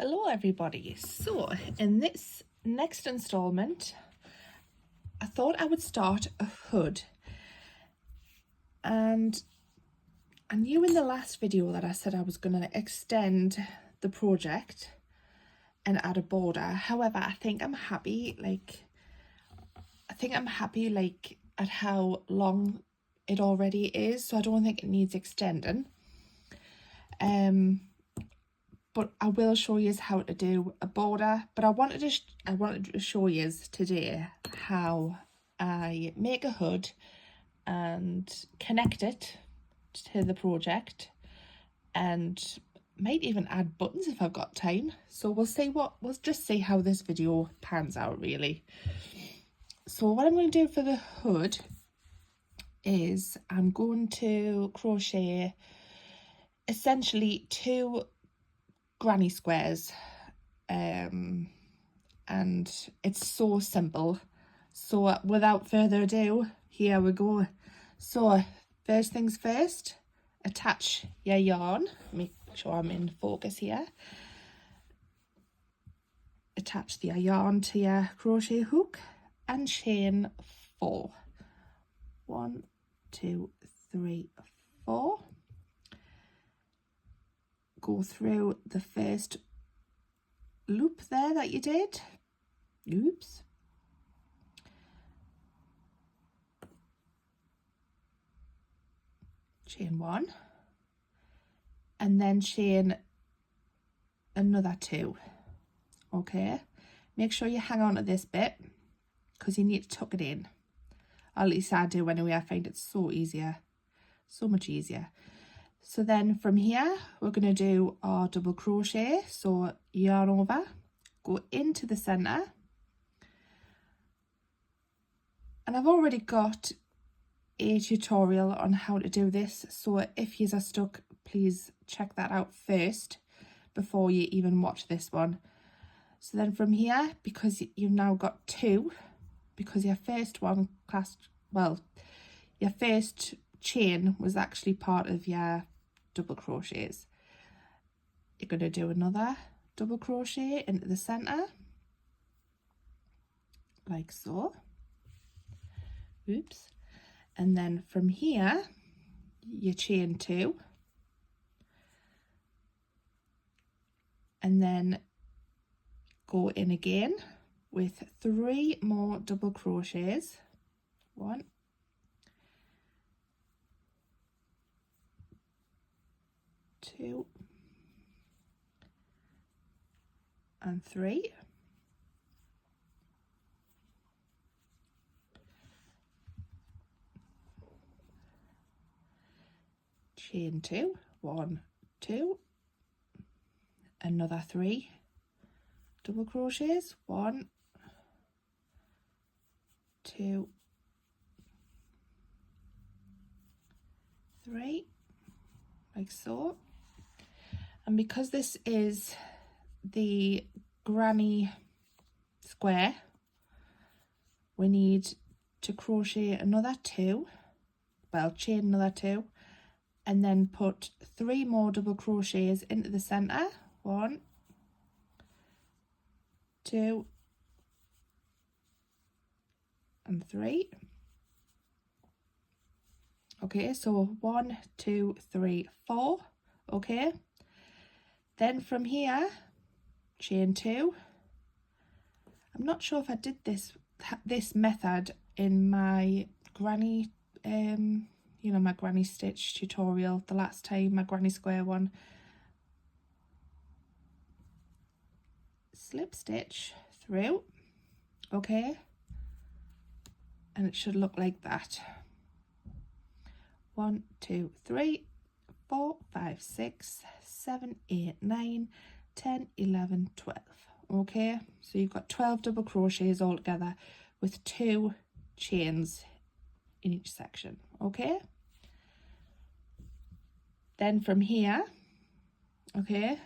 Hello everybody. So in this next installment I thought I would start a hood, and I knew in the last video that I said I was going to extend the project and add a border. However, I think I'm happy at how long it already is, so I don't think it needs extending. But I will show you how to do a border. But I wanted to show you today how I make a hood and connect it to the project, and might even add buttons if I've got time. So we'll just see how this video pans out really. So what I'm going to do for the hood is I'm going to crochet essentially 2 granny squares, and it's so simple. So without further ado, here we go. So first things first, attach your yarn. Make sure I'm in focus here. Attach the yarn to your crochet hook and chain 4. 1, 2, 3, 4. Go through the first loop there that you did. Oops. Chain 1, and then chain another 2. Okay, make sure you hang on to this bit because you need to tuck it in. Or at least I do anyway. I find it so much easier. So then from here we're going to do our double crochet. So yarn over, go into the center, and I've already got a tutorial on how to do this, so if you are stuck, please check that out first before you even watch this one. So then from here, because you've now got 2, because your first one your first chain was actually part of your double crochets, you're going to do another double crochet into the center like so. Oops. And then from here you chain 2, and then go in again with 3 more double crochets. 1, 2, and 3. Chain 2, 1, 2, another 3 double crochets. 1, 2, 3, like so. And because this is the granny square, we need to crochet another 2, chain another 2, and then put 3 more double crochets into the center. 1, 2, and 3. Okay, so 1, 2, 3, 4. Okay, then from here chain 2. I'm not sure if I did this method in my granny my granny stitch tutorial the last time, my granny square one. Slip stitch through, okay, and it should look like that. 1, 2, 3, 4, 5, 6, 7, 8, 9, 10, 11, 12. Okay, so you've got 12 double crochets all together with 2 chains in each section. Okay, then from here, okay,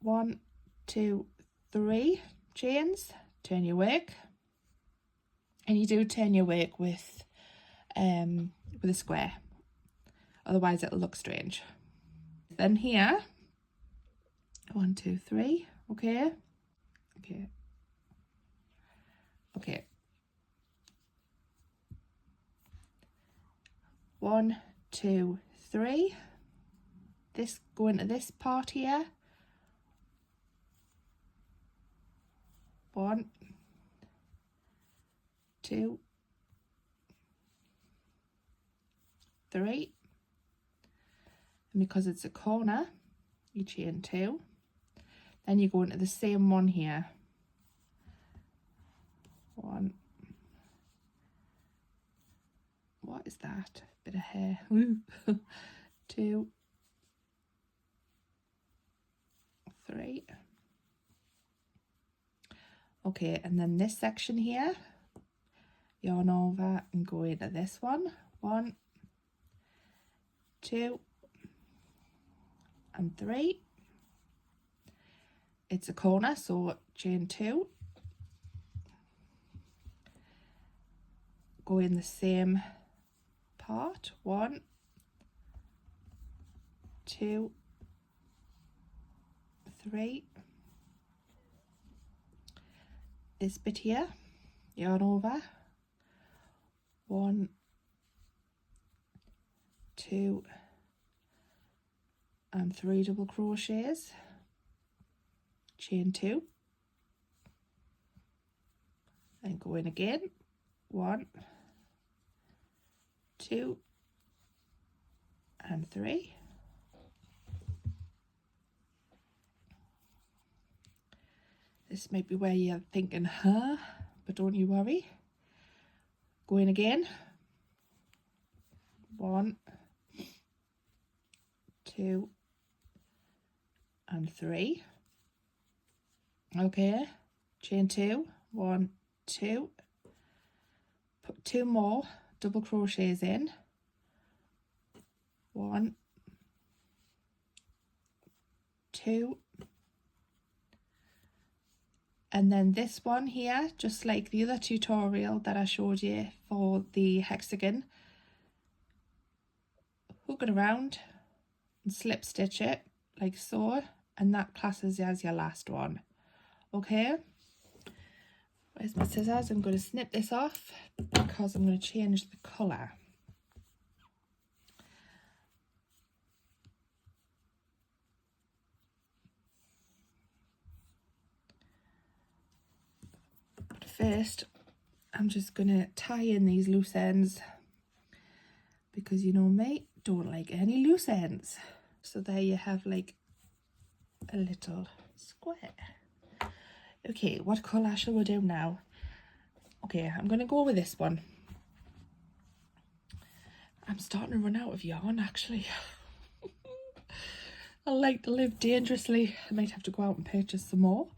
1, 2, 3 chains, turn your work, and you do turn your work with a square, otherwise it'll look strange. Then here 1, 2, 3. Okay. Okay. Okay. 1, 2, 3. This go into this part here. 1, 2, 3. And because it's a corner, you chain 2. Then you go into the same one here. 1. What is that? Bit of hair. 2, 3. Okay, and then this section here, yarn over and go into this one. 1, 2, and 3. It's a corner, so chain 2. Go in the same part. 1, 2, 3. This bit here, yarn over. 1, 2, and 3 double crochets. Chain 2. And go in again. 1, 2, and 3. This might be where you're thinking, huh? But don't you worry. Go in again. 1, 2, and 3. Okay, chain 2. 1, 2. Put 2 more double crochets in. 1, 2. And then this one here, just like the other tutorial that I showed you for the hexagon, hook it around and slip stitch it like so, and that classes as your last one. Okay, where's my scissors? I'm going to snip this off because I'm going to change the colour. But first, I'm just going to tie in these loose ends because you know me, don't like any loose ends. So there you have like a little square. Okay, what colour shall we do now? Okay, I'm going to go with this one. I'm starting to run out of yarn actually. I like to live dangerously. I might have to go out and purchase some more.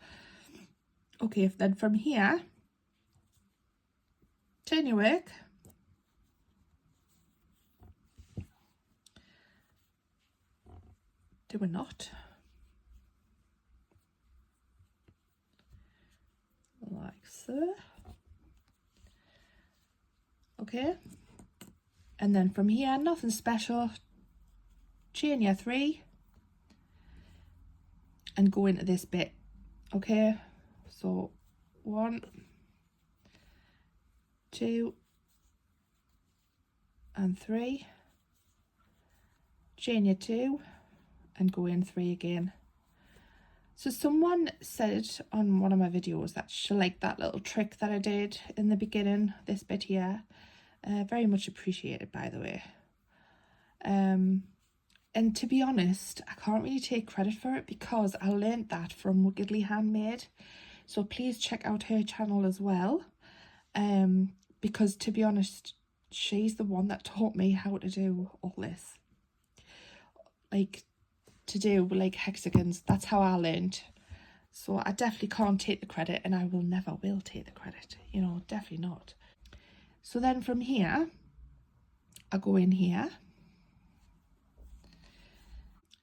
Okay, then from here, turn your work. Do a knot. Like so. Okay. And then from here, nothing special. Chain your 3 and go into this bit. Okay. So 1, 2, and 3. Chain your 2 and go in 3 again. So someone said on one of my videos that she liked that little trick that I did in the beginning, this bit here. Very much appreciated, by the way. And to be honest, I can't really take credit for it because I learned that from Wickedly Handmade. So please check out her channel as well. Because to be honest, she's the one that taught me how to do all this. Like, to do like hexagons. That's how I learned. So I definitely can't take the credit, and I will never will take the credit, you know, definitely not. So then from here I go in here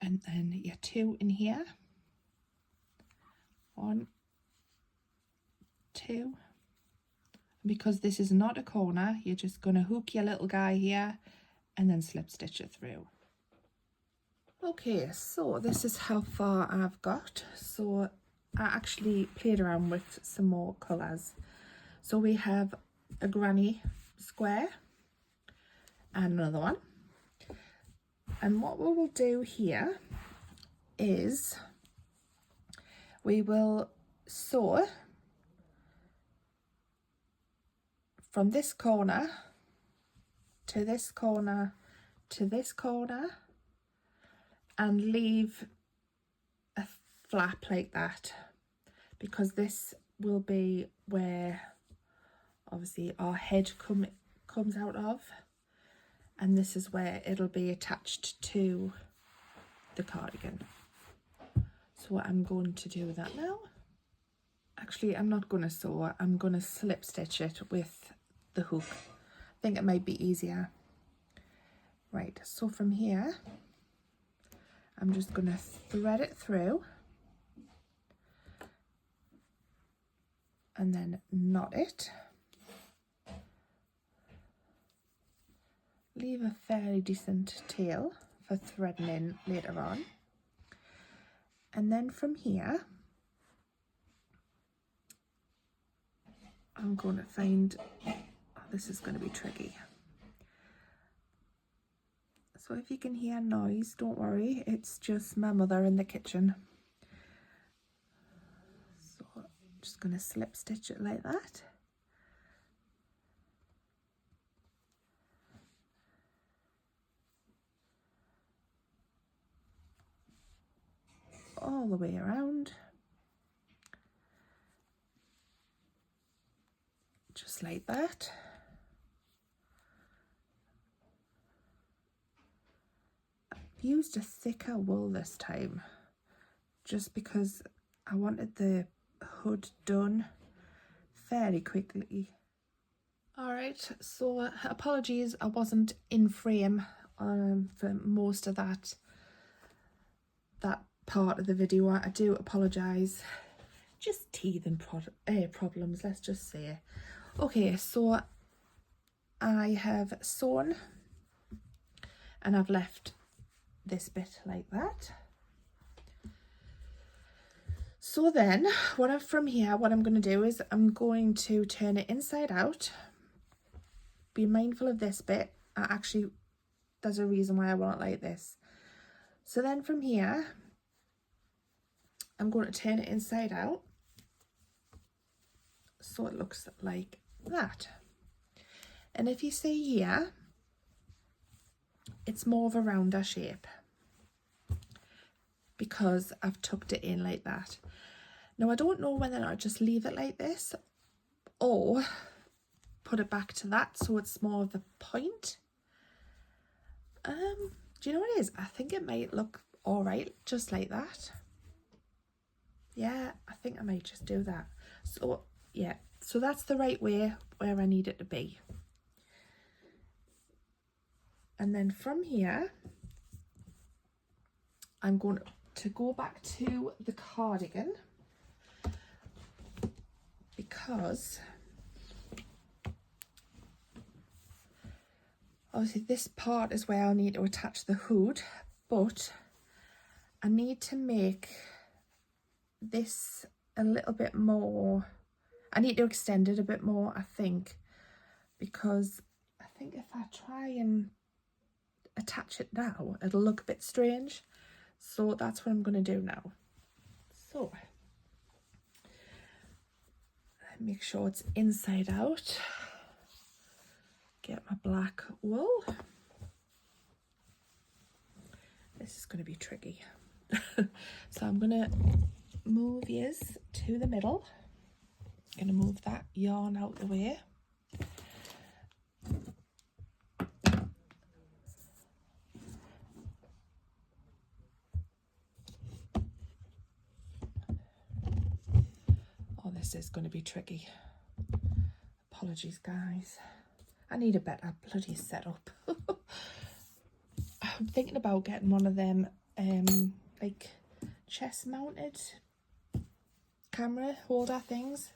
and then your 2 in here. 1, 2. Because this is not a corner, you're just going to hook your little guy here and then slip stitch it through. Okay, so this is how far I've got. So I actually played around with some more colours. So we have a granny square and another one. And what we will do here is we will sew from this corner to this corner to this corner and leave a flap like that, because this will be where obviously our head comes out of, and this is where it'll be attached to the cardigan. So I'm going to do that now. Actually, I'm not going to sew, I'm going to slip stitch it with the hook. I think it might be easier. Right, so from here I'm just going to thread it through and then knot it. Leave a fairly decent tail for threading in later on. And then from here I'm going to find, oh, this is going to be tricky. So if you can hear noise, don't worry, it's just my mother in the kitchen. So I'm just going to slip stitch it like that. All the way around. Just like that. Used a thicker wool this time just because I wanted the hood done fairly quickly. Alright, so apologies I wasn't in frame for most of that part of the video. I do apologise. Just teething problems, let's just say. Okay, so I have sewn and I've left this bit like that. So then what I'm going to do is I'm going to turn it inside out. Be mindful of this bit. There's a reason why I want it like this. So then from here I'm going to turn it inside out so it looks like that. And if you see here, it's more of a rounder shape because I've tucked it in like that. Now I don't know whether or not I just leave it like this or put it back to that so it's more of a point. Do you know what it is? I think it might look all right just like that. Yeah, I think I might just do that. So yeah, so that's the right way where I need it to be. And then from here I'm going to go back to the cardigan because obviously this part is where I'll need to attach the hood, but I need to make this a little bit more, I need to extend it a bit more, I think, because I think if I try and attach it now it'll look a bit strange. So that's what I'm going to do now. So make sure it's inside out. Get my black wool. This is going to be tricky. So I'm going to move yours to the middle. I'm going to move that yarn out the way. Oh, this is going to be tricky. Apologies, guys. I need a better bloody setup. I'm thinking about getting one of them like chest mounted camera holder things,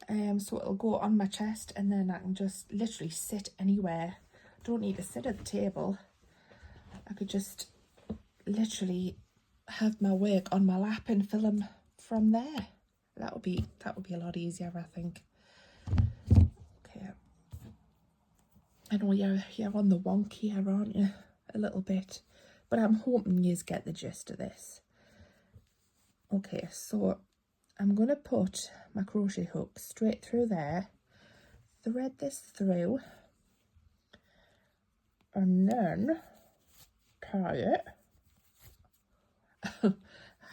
so it'll go on my chest and then I can just literally sit anywhere. Don't need to sit at the table. I could just literally have my work on my lap and film from there. That would be a lot easier, I think. Okay. I know you're on the wonk here, aren't you? A little bit. But I'm hoping you get the gist of this. Okay, so I'm going to put my crochet hook straight through there, thread this through, and then tie it. I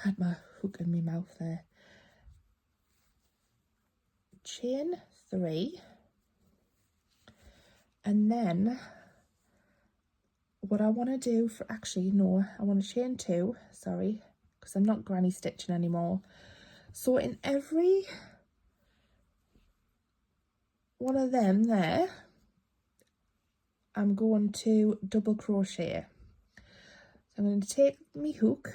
had my hook in my mouth there. Chain 3, and then what I want to do for, actually no, I want to chain 2, sorry, because I'm not granny stitching anymore. So in every one of them there, I'm going to double crochet. So I'm going to take my hook,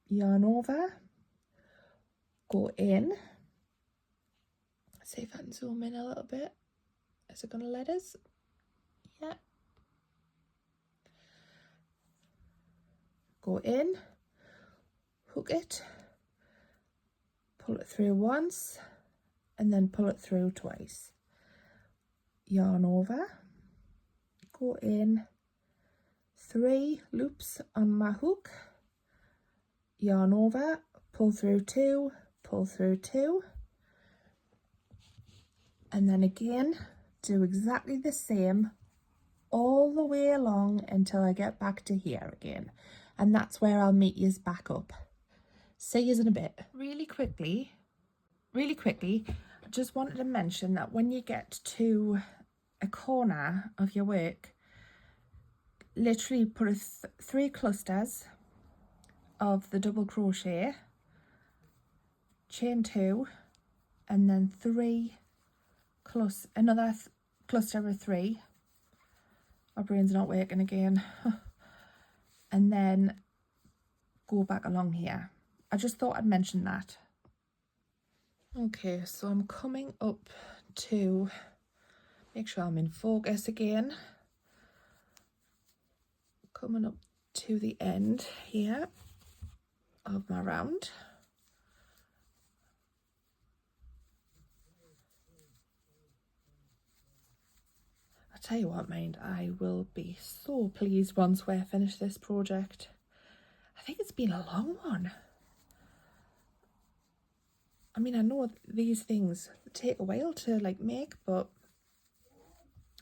yarn over, go in. Let's see if I can zoom in a little bit. Is it going to let us? Yeah. Go in, hook it, pull it through once, and then pull it through twice. Yarn over, go in, 3 loops on my hook, yarn over, pull through 2, pull through 2, and then again do exactly the same all the way along until I get back to here again, and that's where I'll meet yous back up. See yous in a bit. Really quickly, I just wanted to mention that when you get to a corner of your work, literally put 3 clusters of the double crochet, chain 2, and then 3 another cluster of 3. My brain's not working again. And then go back along here. I just thought I'd mention that. Okay, so I'm coming up to, make sure I'm in focus again. Coming up to the end here of my round. I tell you what, mind, I will be so pleased once we're finished this project. I think it's been a long one. I mean, I know these things take a while to like make, but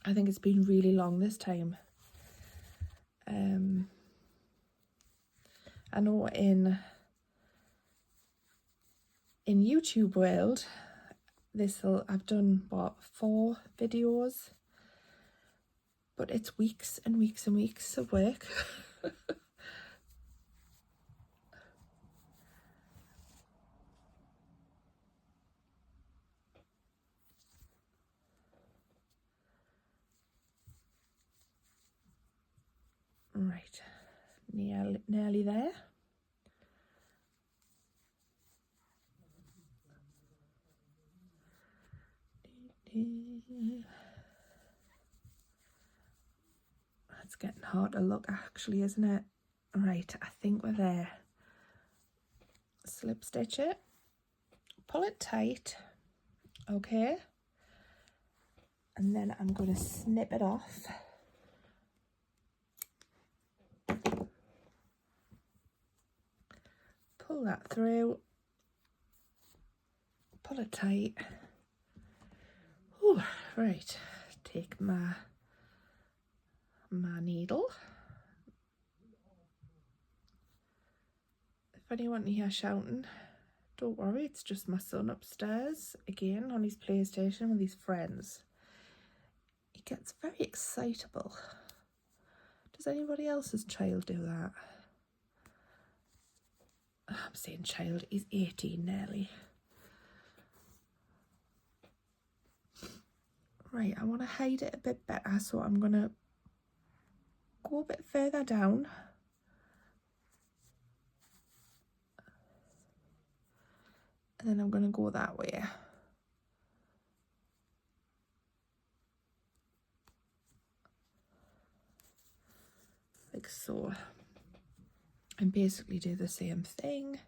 I think it's been really long this time. I know in YouTube world, I've done what, 4 videos, but it's weeks and weeks and weeks of work. Right, nearly there. It's getting hard to look actually, isn't it? Right, I think we're there. Slip stitch it, pull it tight, okay, and then I'm going to snip it off. Pull that through, pull it tight. Ooh, right, take my needle. If anyone here shouting, don't worry, it's just my son upstairs again on his PlayStation with his friends. He gets very excitable. Does anybody else's child do that? I'm saying child, he's 18 nearly. Right, I want to hide it a bit better, so I'm going to go a bit further down. And then I'm going to go that way. Like so. basically do the same thing.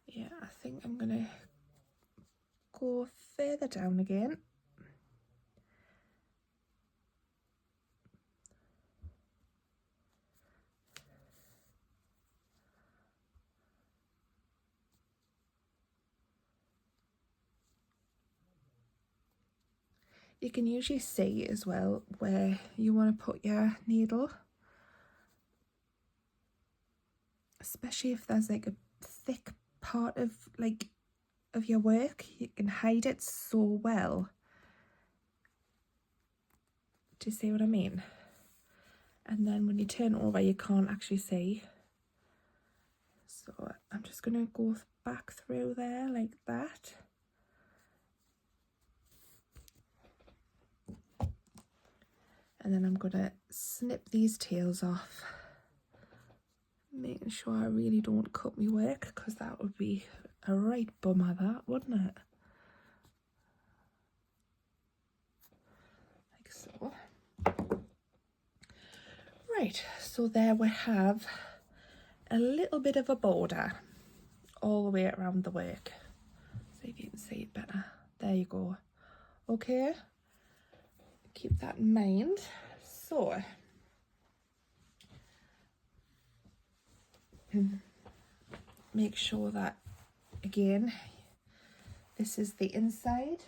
Yeah, I think I'm gonna go further down again. You can usually see as well where you want to put your needle, especially if there's like a thick part of your work. You can hide it so well. Do you see what I mean? And then when you turn over, you can't actually see. So I'm just going to go back through there like that. And then I'm going to snip these tails off, making sure I really don't cut my work, because that would be a right bummer, that, wouldn't it? Like so. Right, so there we have a little bit of a border all the way around the work. See if you can see it better. There you go. Okay, keep that in mind. So make sure that, again, this is the inside.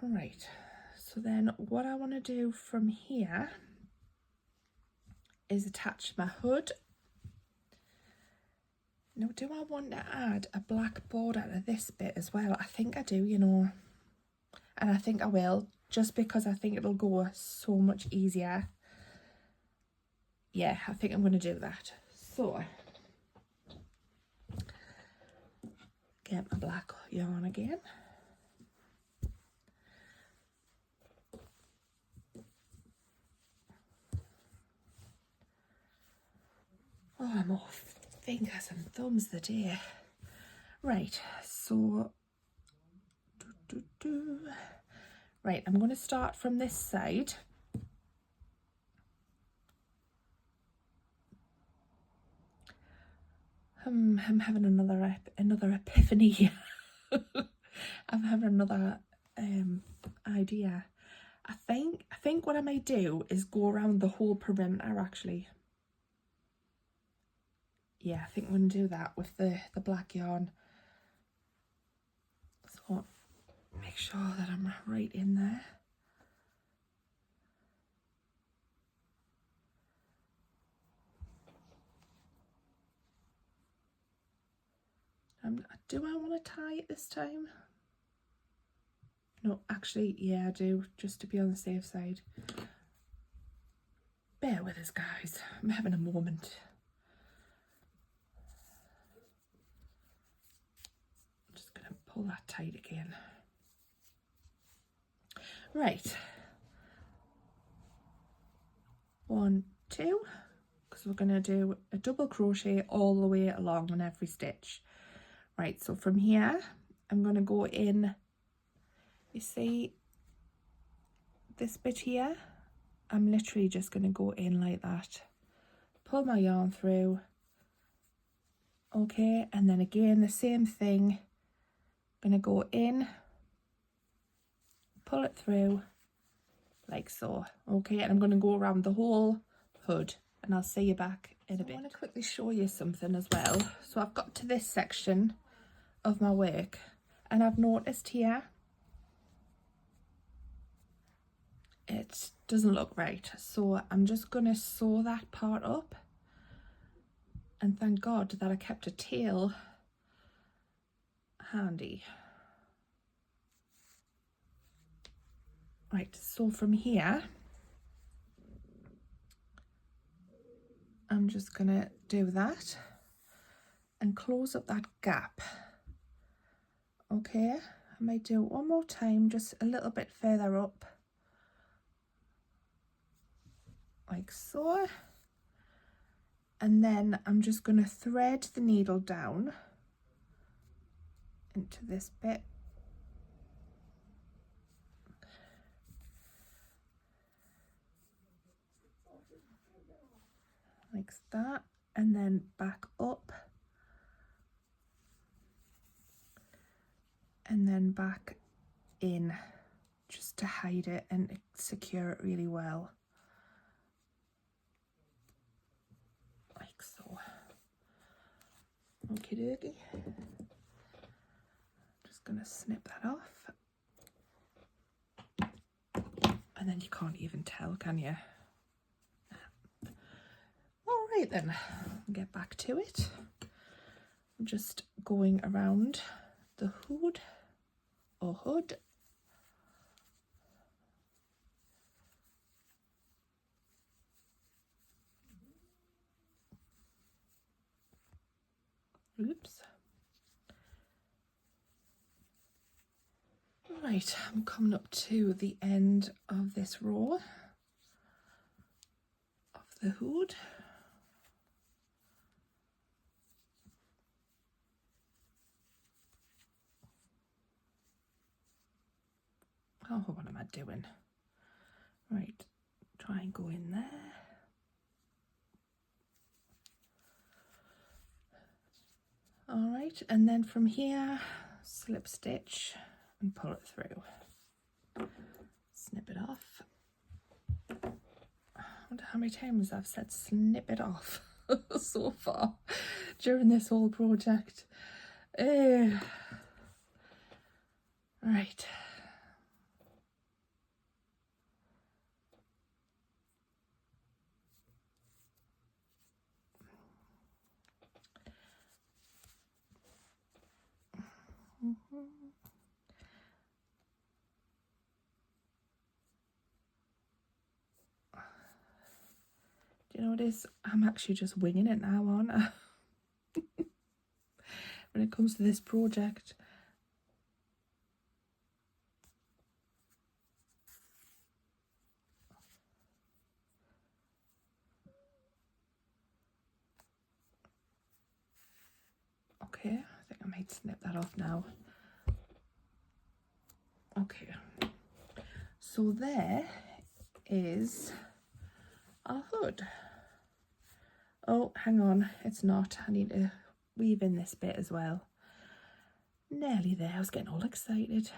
Right, so then what I want to do from here is attach my hood. Now, do I want to add a black border to this bit as well? I think I do, you know, and I think I will, just because I think it'll go so much easier. Yeah, I think I'm going to do that. So, get my black yarn again. Oh, I'm off fingers and thumbs the day. Right, so right, I'm going to start from this side. I'm having another epiphany here. I'm having another idea. I think what I might do is go around the whole perimeter, actually. Yeah, I think I'm going to do that with the black yarn. So make sure that I'm right in there. Do I want to tie it this time? No, actually, yeah, I do, just to be on the safe side. Bear with us, guys. I'm having a moment. I'm just going to pull that tight again. Right. 1, 2, because we're going to do a double crochet all the way along on every stitch. Right, so from here, I'm going to go in, you see this bit here? I'm literally just going to go in like that. Pull my yarn through. Okay, and then again, the same thing. I'm going to go in, pull it through, like so. Okay, and I'm going to go around the whole hood, and I'll see you back in a bit. I want to quickly show you something as well. So I've got to this section of my work, and I've noticed here it doesn't look right, so I'm just going to sew that part up, and thank God that I kept a tail handy. Right, so from here I'm just going to do that and close up that gap. Okay, I might do it one more time, just a little bit further up, like so. And then I'm just going to thread the needle down into this bit. Like that, and then back up, and then back in, just to hide it and secure it really well, like so. Okie dokie. Just gonna snip that off, and then you can't even tell, can you? All right then, get back to it. I'm just going around the hood or hood. Oops. Right, I'm coming up to the end of this row of the hood. Oh, what am I doing? Right, try and go in there. All right, and then from here, slip stitch and pull it through. Snip it off. I wonder how many times I've said snip it off so far during this whole project. Right. Do you know what it is? I'm actually just winging it now, aren't I? When it comes to this project. Okay, I think I might snip that off now. Okay, so there is our hood. Oh, hang on, it's not. I need to weave in this bit as well. Nearly there, I was getting all excited.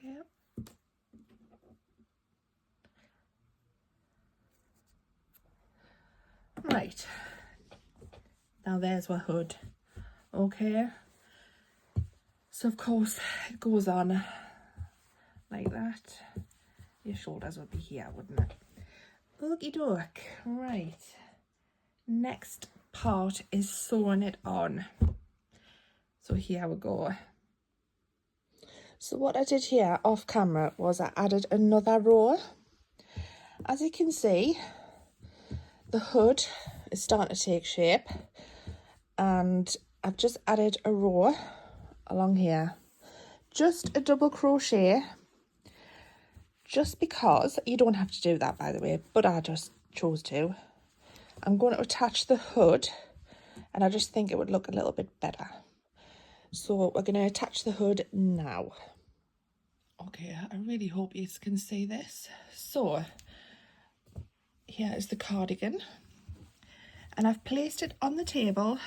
Okay. Right, now there's our hood. Okay, so of course it goes on like that. Your shoulders would be here, wouldn't it? Okie doke. Right, next part is sewing it on. So here we go. So what I did here off camera was I added another row. As you can see, the hood is starting to take shape, and I've just added a row along here, just a double crochet, just because you don't have to do that, by the way, but I just chose to. I'm going to attach the hood, and I just think it would look a little bit better. So we're going to attach the hood now. Okay, I really hope you can see this. So here is the cardigan, and I've placed it on the table.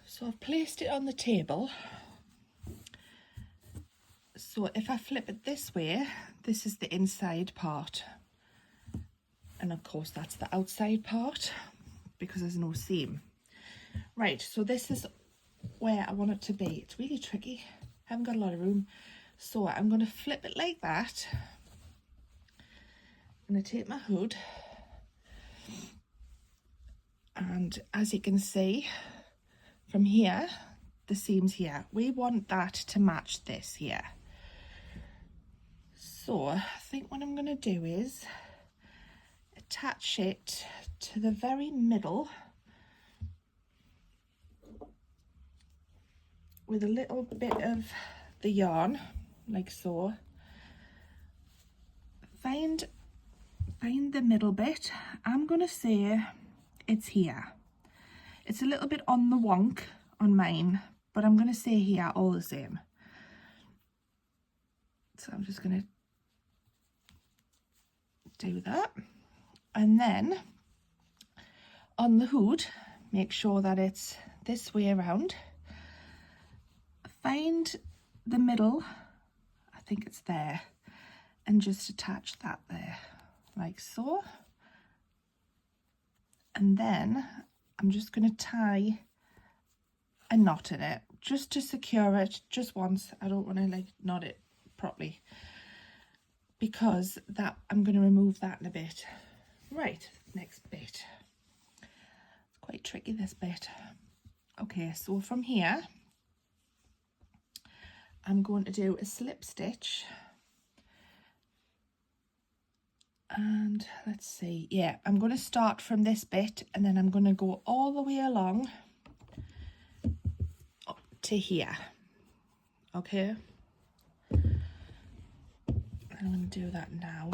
So I've placed it on the table. So if I flip it this way, this is the inside part. And of course that's the outside part because there's no seam. Right, so this is where I want it to be. It's really tricky. I haven't got a lot of room. So I'm going to flip it like that. I'm going to take my hood. And as you can see from here, the seams here, we want that to match this here. So I think what I'm going to do is attach it to the very middle with a little bit of the yarn, like so. Find the middle bit. I'm going to say it's here. It's a little bit on the wonk on mine, but I'm going to say here all the same. So I'm just going to do that. And then on the hood, make sure that it's this way around. Find the middle, I think it's there, and just attach that there, like so. And then I'm just going to tie a knot in it, just to secure it, just once. I don't want to like knot it properly, because that I'm going to remove that in a bit. Right, next bit. It's quite tricky, this bit. Okay, so from here, I'm going to do a slip stitch. And let's see, yeah, I'm going to start from this bit and then I'm going to go all the way along up to here. Okay, I'm going to do that now.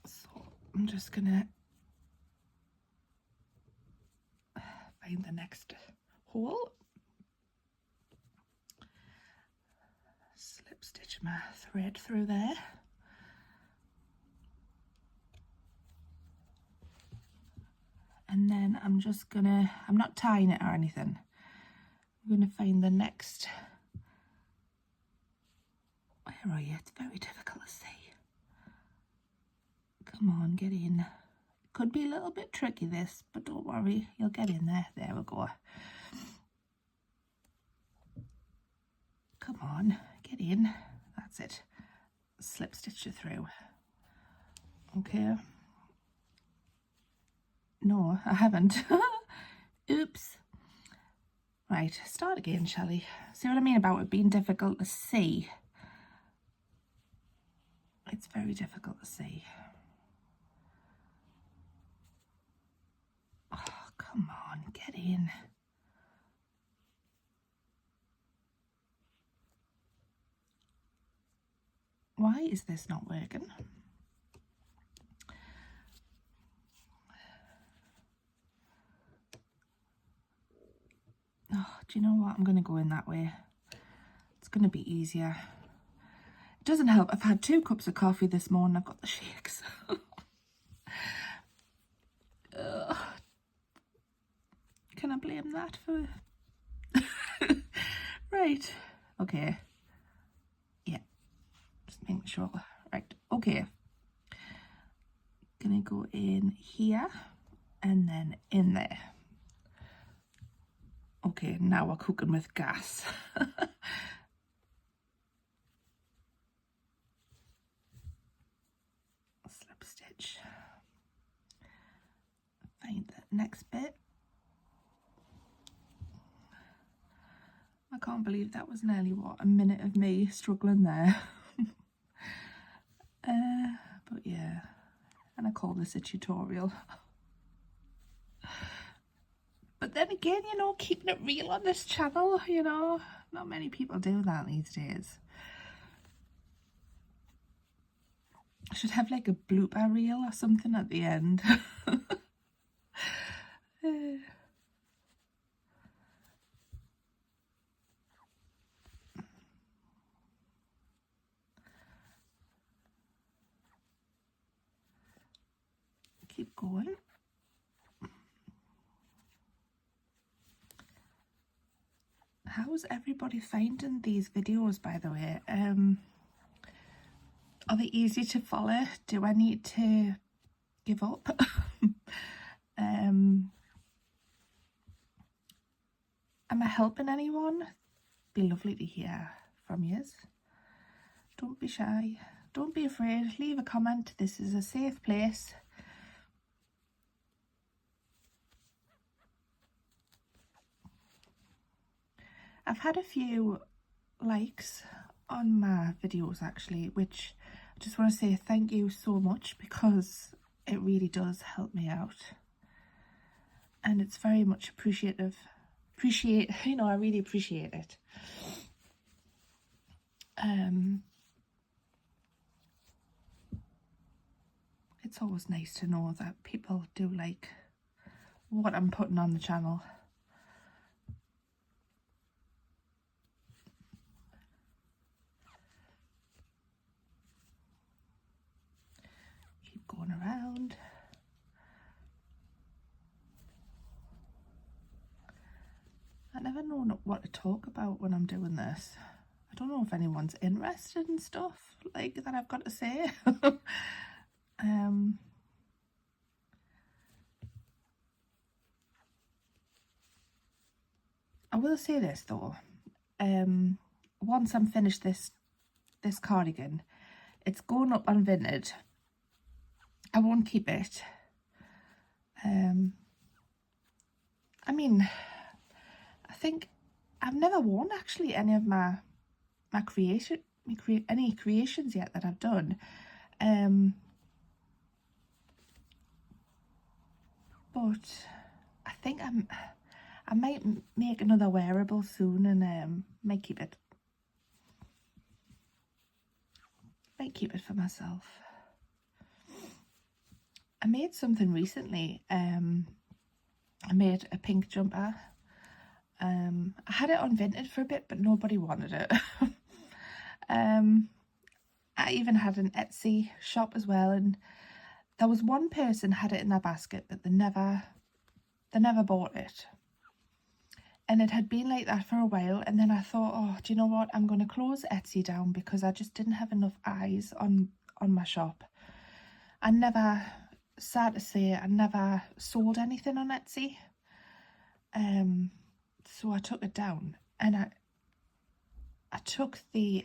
So I'm just going to find the next hole, slip stitch my thread through there, and then I'm just gonna, I'm not tying it or anything, I'm gonna find the next, where are you? It's very difficult to see. Come on, get in. Could be a little bit tricky this, but don't worry, you'll get in there. There we go. Come on, get in. That's it. Slip stitch it through. Okay. No, I haven't. Oops. Right, start again, shall we? See what I mean about it being difficult to see? It's very difficult to see. Oh, come on, get in. Why is this not working? Oh, do you know what? I'm going to go in that way. It's going to be easier. It doesn't help. I've had 2 cups of coffee this morning. I've got the shakes. Can I blame that for... Right. Okay. Yeah. Just making sure. Right. Okay. Gonna go in here and then in there. Okay, now we're cooking with gas. Slip stitch. Find the next bit. I can't believe that was nearly, what, a minute of me struggling there. But yeah, and I call this a tutorial. But then again, you know, keeping it real on this channel, you know, not many people do that these days. I should have like a blooper reel or something at the end. Keep going. How's everybody finding these videos, by the way? Are they easy to follow? Do I need to give up? Am I helping anyone? Be lovely to hear from yous. Don't be shy. Don't be afraid. Leave a comment. This is a safe place. I've had a few likes on my videos actually, which I just want to say thank you so much, because it really does help me out and it's very much you know, I really appreciate it. It's always nice to know that people do like what I'm putting on the channel. Keep going around. I never know what to talk about when I'm doing this. I don't know if anyone's interested in stuff like that I've got to say. I will say this though, once I'm finished this cardigan, it's going up on Vinted. I won't keep it. I mean, I think I've never worn actually any of my creations yet that I've done. But I think I might make another wearable soon and might keep it for myself. I made something recently. I made a pink jumper. I had it on Vinted for a bit, but nobody wanted it. I even had an Etsy shop as well, and there was one person had it in their basket, but they never bought it. And it had been like that for a while, and then I thought, oh, do you know what? I'm going to close Etsy down because I just didn't have enough eyes on my shop. Sad to say, I never sold anything on Etsy. So I took it down, and I took the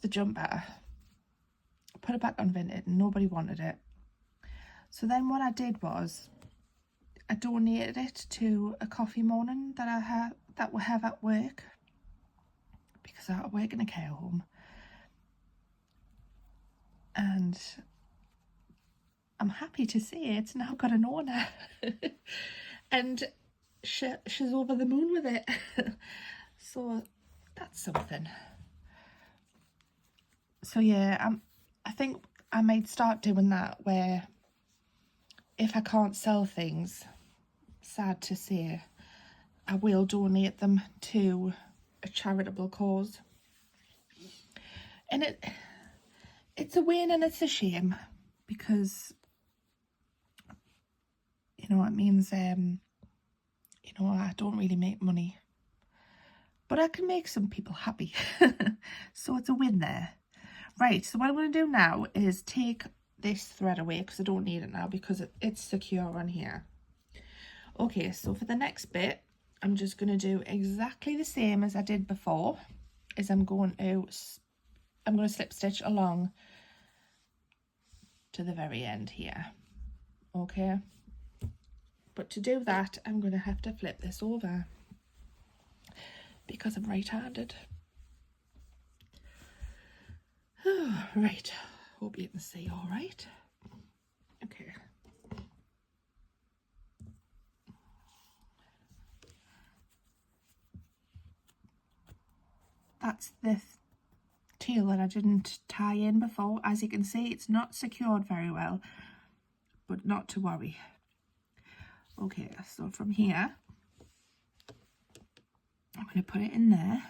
jumper, put it back on Vinted, and nobody wanted it. So then what I did was I donated it to a coffee morning that we have at work, because I work in a care home, and I'm happy to say it's now got an owner. And she's over the moon with it. So that's something. So yeah, I think I might start doing that, where if I can't sell things, sad to say, I will donate them to a charitable cause. And it's a win and it's a shame, because you know, it means you know, I don't really make money, but I can make some people happy. So it's a win there. Right, so what I'm going to do now is take this thread away, because I don't need it now, because it's secure on here. Okay, so for the next bit, I'm just going to do exactly the same as I did before. I'm going to slip stitch along to the very end here. Okay, but to do that, I'm going to have to flip this over, because I'm right-handed. Right, hope you can see all right. Okay. That's the tail that I didn't tie in before. As you can see, it's not secured very well, but not to worry. Okay, so from here, I'm going to put it in there,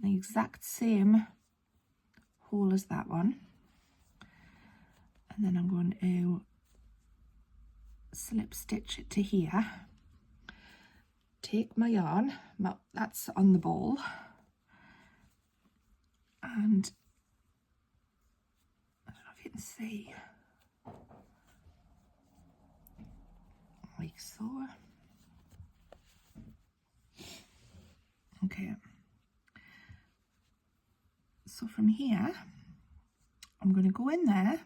the exact same hole as that one, and then I'm going to slip stitch it to here, take my yarn, that's on the ball, and I don't know if you can see, like so. Okay, so from here I'm going to go in there,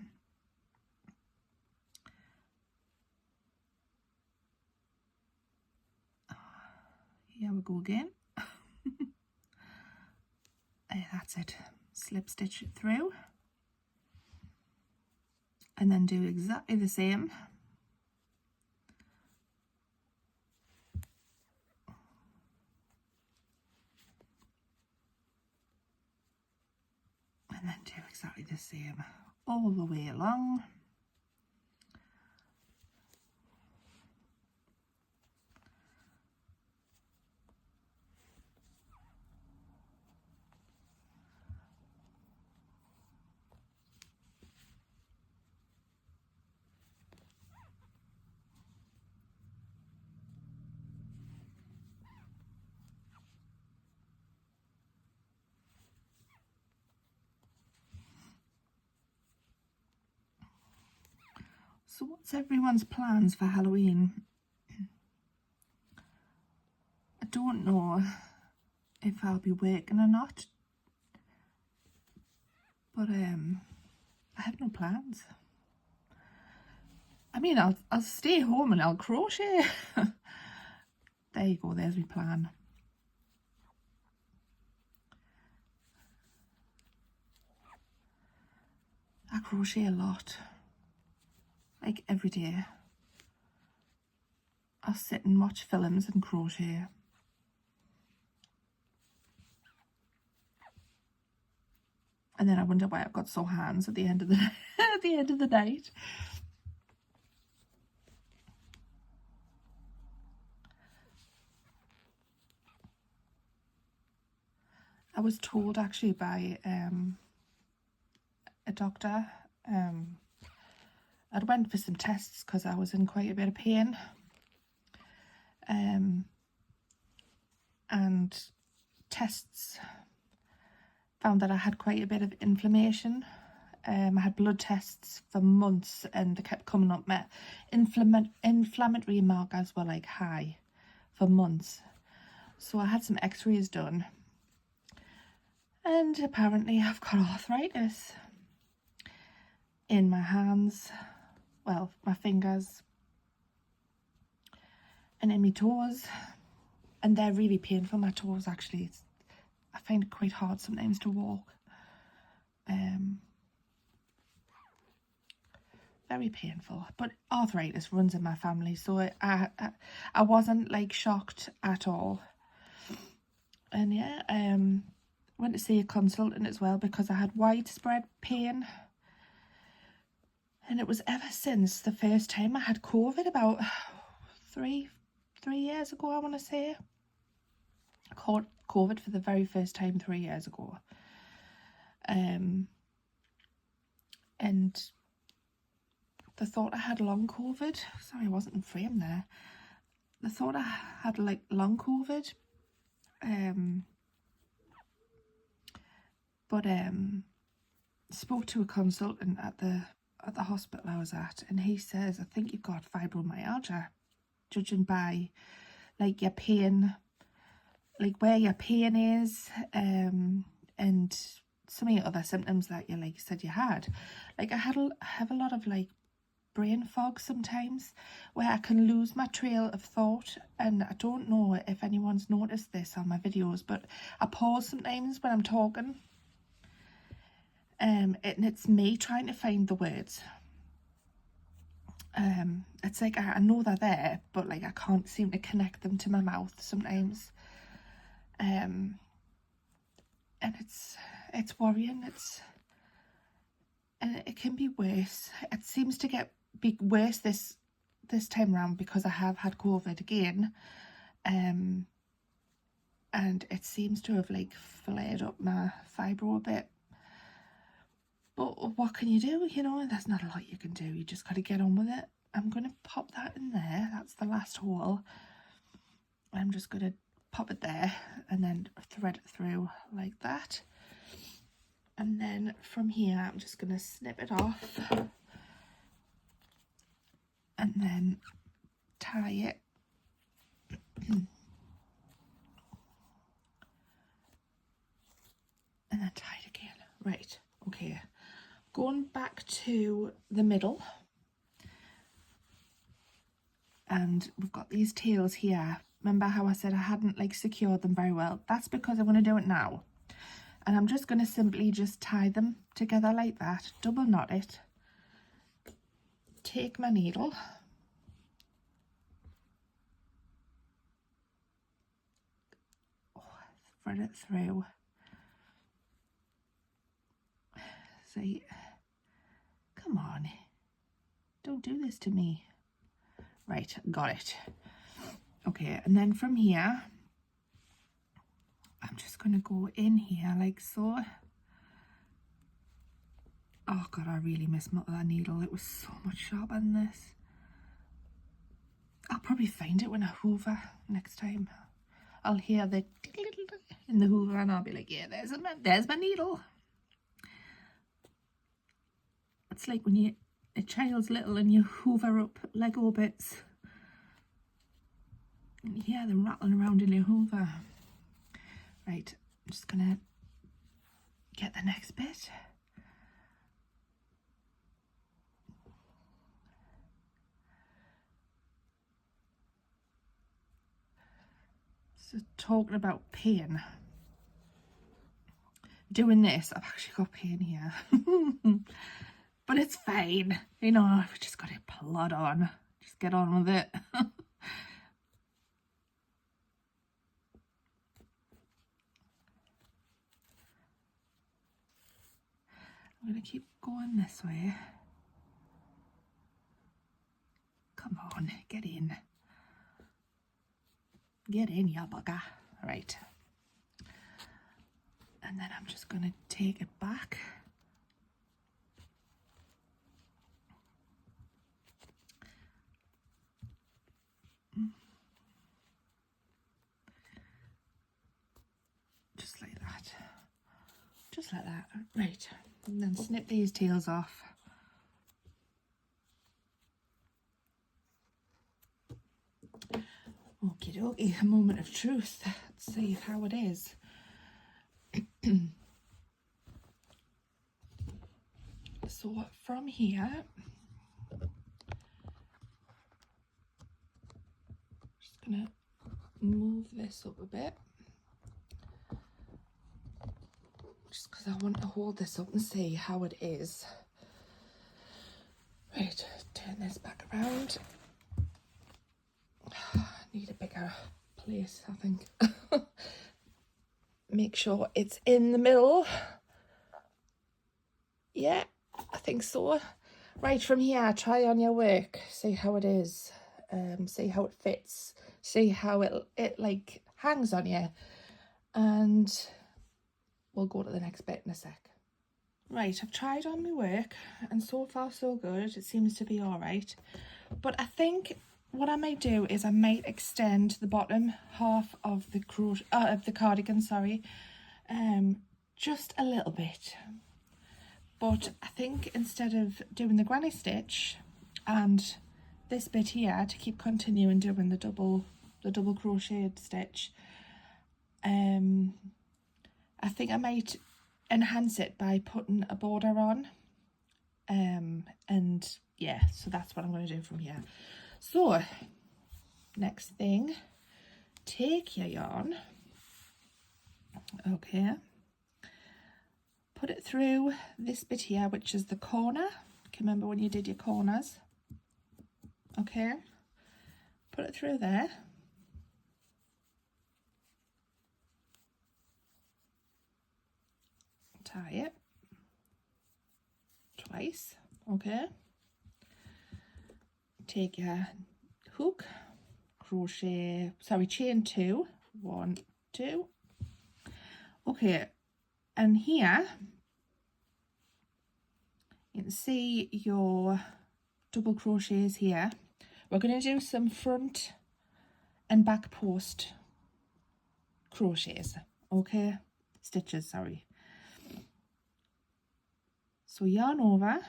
here we go again. That's it, slip stitch it through and then do exactly the same. And then do exactly the same all the way along. So what's everyone's plans for Halloween? I don't know if I'll be working or not, but I have no plans. I mean, I'll stay home and I'll crochet. There you go, there's my plan. I crochet a lot, like every day. I'll sit and watch films and crochet. And then I wonder why I've got sore hands at the end of the at the end of the night. I was told actually by a doctor. I went for some tests because I was in quite a bit of pain. And tests found that I had quite a bit of inflammation. I had blood tests for months and they kept coming up. My inflammatory markers were like high for months. So I had some x-rays done. And apparently I've got arthritis in my hands, well, my fingers and in my toes. And they're really painful, my toes actually. I find it quite hard sometimes to walk. Very painful, but arthritis runs in my family, so I wasn't like shocked at all. And yeah, went to see a consultant as well because I had widespread pain, and it was ever since the first time I had COVID about three years ago, I want to say. I caught COVID for the very first time 3 years ago. And they thought I had long COVID. Sorry, I wasn't in frame there. They thought I had like long COVID. But spoke to a consultant at the hospital I was at, and he says, I think you've got fibromyalgia, judging by like your pain, like where your pain is, and some of your other symptoms that you like said you had. Like I have a lot of like brain fog sometimes, where I can lose my trail of thought, and I don't know if anyone's noticed this on my videos, but I pause sometimes when I'm talking, and it's me trying to find the words. It's like I know they're there, but like I can't seem to connect them to my mouth sometimes. And it's worrying. And it can be worse. It seems to be worse this time around because I have had COVID again, and it seems to have like flared up my fibro a bit. But what can you do? You know, there's not a lot you can do. You just got to get on with it. I'm going to pop that in there. That's the last hole. I'm just going to pop it there and then thread it through like that. And then from here, I'm just going to snip it off and then tie it. And then tie it again. Right, okay. Going back to the middle. And we've got these tails here. remember how I said I hadn't like secured them very well? That's because I'm going to do it now. And I'm just going to simply just tie them together like that, double knot it, take my needle, thread it through. See, come on, don't do this to me. Right, got it. Okay, and then from here, I'm just going to go in here like so. Oh God, I really miss that needle. It was so much sharper than this. I'll probably find it when I hoover next time. I'll hear the in the hoover and I'll be like, yeah, there's my needle. It's like when a child's little and you hoover up Lego bits. And you hear them rattling around in your hoover. Right, I'm just gonna get the next bit. So talking about pain. Doing this, I've actually got pain here. But it's fine. You know, I've just got to plod on. Just get on with it. I'm going to keep going this way. Come on, get in. Get in, ya bugger. Right. And then I'm just going to take it back. Just like that. Just like that. Right. And then snip these tails off. Okie dokie, a moment of truth. Let's see how it is. So from here, just gonna move this up a bit. Just because I want to hold this up and see how it is. Right, turn this back around. Need a bigger place, I think. Make sure it's in the middle. Yeah, I think so. Right, from here, try on your work. See how it is. See how it fits. See how it like hangs on you. And we'll go to the next bit in a sec. Right, I've tried on my work and so far so good. It seems to be all right. But I think what I might do is I might extend the bottom half of the cardigan, sorry, just a little bit. But I think instead of doing the granny stitch and this bit here to keep continuing doing the double crocheted stitch, I think I might enhance it by putting a border on. And yeah, so that's what I'm going to do from here. So, next thing, take your yarn, okay, put it through this bit here, which is the corner. Can you remember when you did your corners? Okay, put it through there. Tie it twice, okay. Take your hook, crochet, sorry, chain 2, 1, 2. Okay, and here you can see your double crochets here. We're going to do some front and back post crochets, okay, stitches, sorry. So yarn over.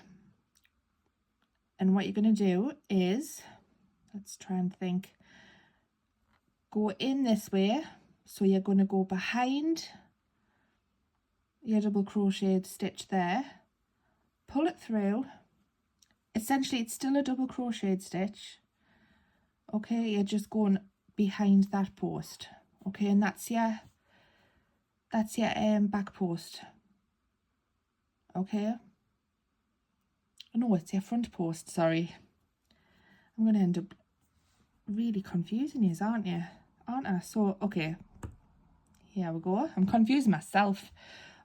And what you're going to do is, let's try and think, go in this way. So you're going to go behind your double crocheted stitch there, pull it through. Essentially, it's still a double crocheted stitch. Okay, you're just going behind that post. Okay, and that's your back post. Okay, no, it's your front post, sorry. I'm going to end up really confusing you, aren't I? So, okay, here we go. I'm confusing myself.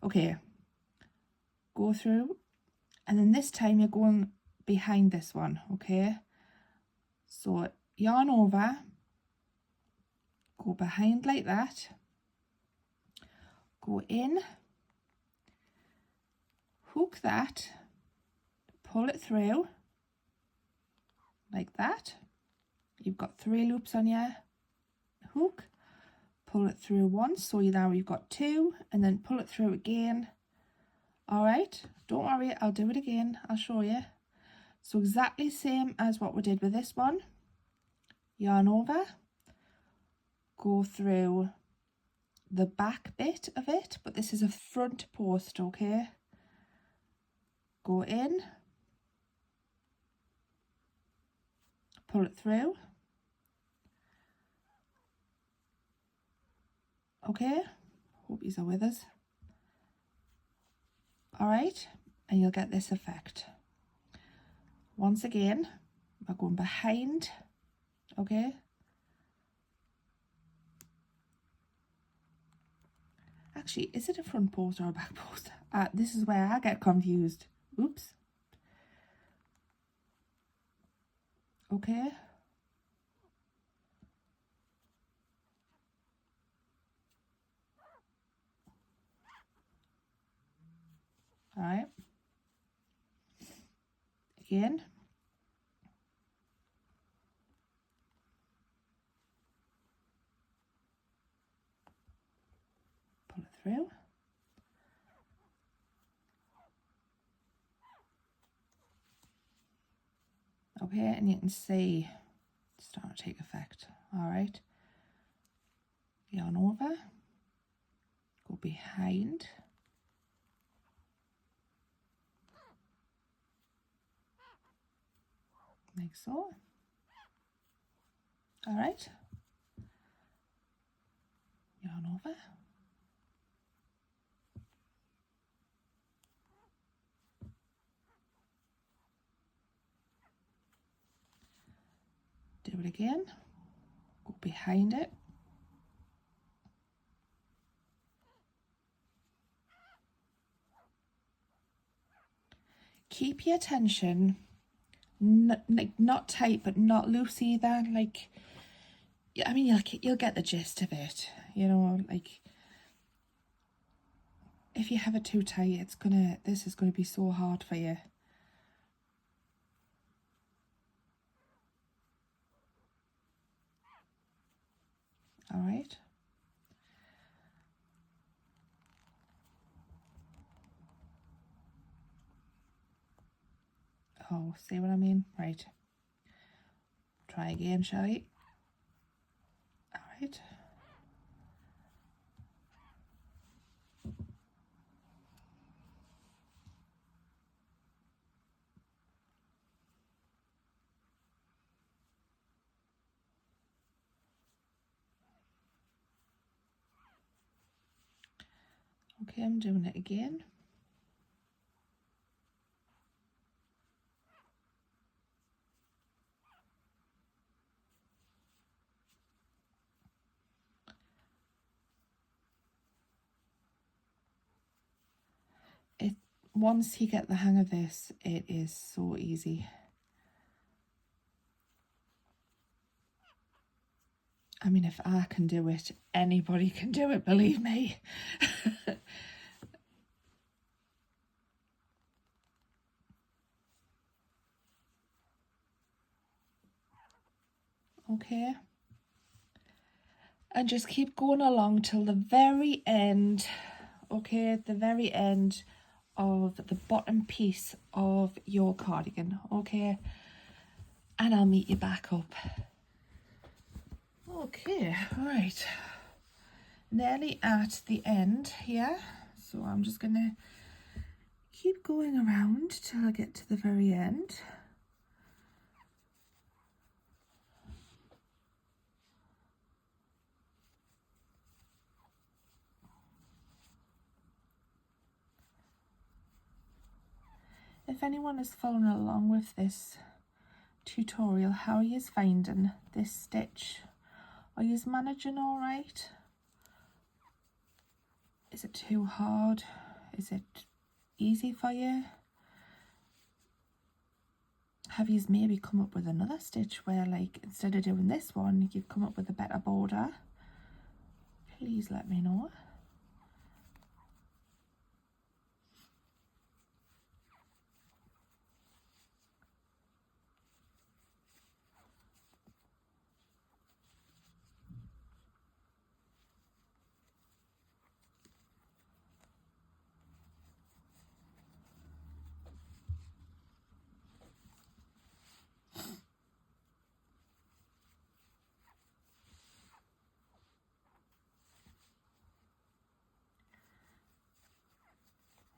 Okay, go through, and then this time you're going behind this one, okay? So yarn over, go behind like that, go in, hook that, pull it through like that. You've got 3 loops on your hook, pull it through once, so now you've got 2, and then pull it through again. All right, don't worry, I'll do it again, I'll show you. So exactly same as what we did with this one. Yarn over, go through the back bit of it, but this is a front post, okay? Go in, pull it through, okay? Hope these are with us. All right, and you'll get this effect. Once again, we're going behind, okay? Actually, is it a front post or a back post? This is where I get confused. Oops. Okay. All right. Again. Pull it through. Okay, and you can see it's starting to take effect. All right. Yarn over. Go behind. Like so. All right. Yarn over. Do it again. Go behind it. Keep your tension not tight but not loose either. Like, I mean, you'll get the gist of it, you know. Like, if you have it too tight, this is gonna be so hard for you. All right. Oh, see what I mean? Right. Try again, shall we? All right. Okay, I'm doing it again. Once you get the hang of this, it is so easy. I mean, if I can do it, anybody can do it, believe me. Okay. And just keep going along till the very end. Okay, the very end of the bottom piece of your cardigan. Okay, and I'll meet you back up. Okay, right, nearly at the end here, so I'm just gonna keep going around till I get to the very end. if anyone is following along with this tutorial, how are you finding this stitch? Are you managing all right? Is it too hard? Is it easy for you? Have you maybe come up with another stitch where, like, instead of doing this one, you've come up with a better border? Please let me know.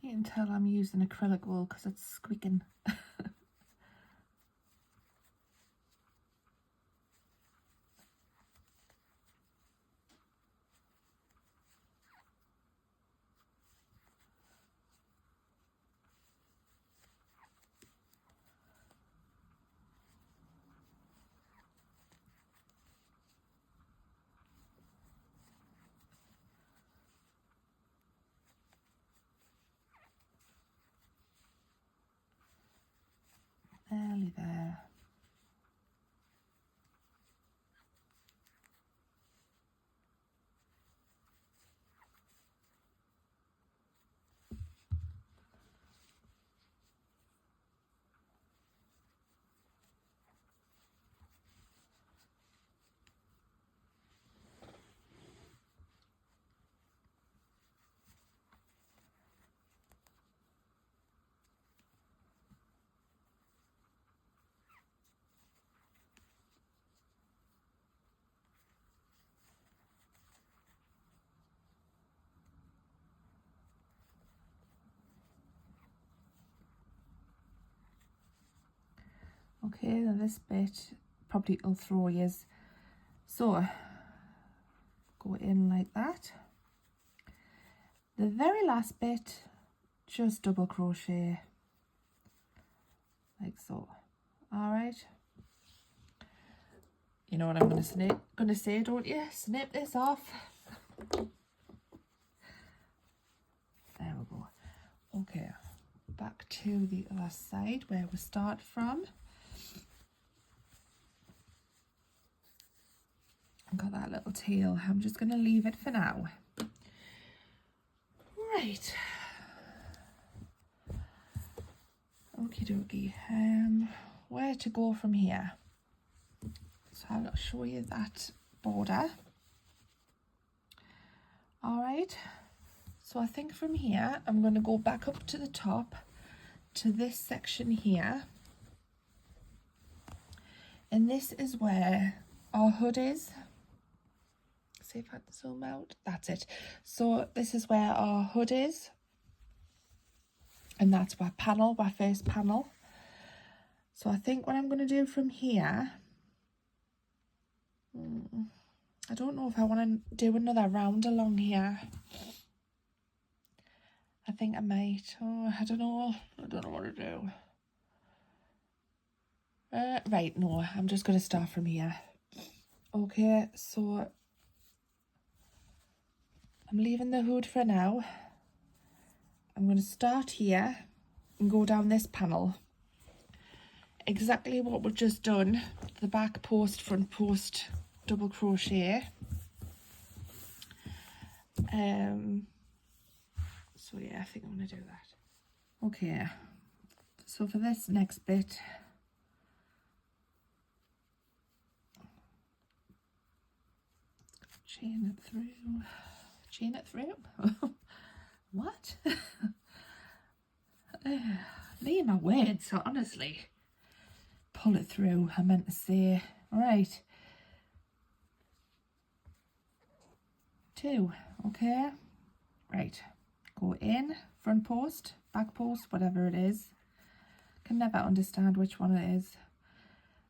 You can tell I'm using acrylic wool because it's squeaking. Nearly there. Okay, now this bit probably will throw you. So, go in like that. The very last bit, just double crochet, like so. All right. You know what I'm gonna say, don't you? Snip this off. There we go. Okay, back to the other side where we start from. I've got that little tail. I'm just going to leave it for now. Right. Okie dokie. Where to go from here? So I'll show you that border. All right. So I think from here, I'm going to go back up to the top to this section here. And this is where our hood is. See if I can zoom out. That's it. So this is where our hood is, and that's our first panel. So I think what I'm going to do from here, I don't know if I want to do another round along here. I think I might. Oh, I don't know what to do. Right, no, I'm just going to start from here. Okay, so I'm leaving the hood for now. I'm going to start here and go down this panel. Exactly what we've just done. The back post, front post, double crochet. So yeah, I think I'm going to do that. Okay, so for this next bit, chain it through. What? Me and my words, so honestly, pull it through, I meant to say. All right, 2, okay, right, go in, front post, back post, whatever it is. Can never understand which one it is.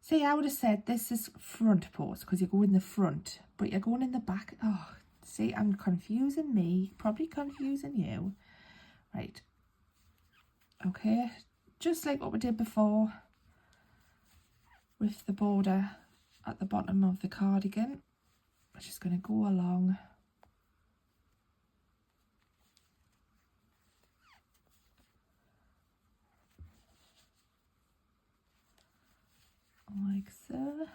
See, I would have said this is front post because you go in the front, but you're going in the back. Oh, see, I'm confusing me, probably confusing you. Right. Okay, just like what we did before with the border at the bottom of the cardigan. I'm just going to go along like so.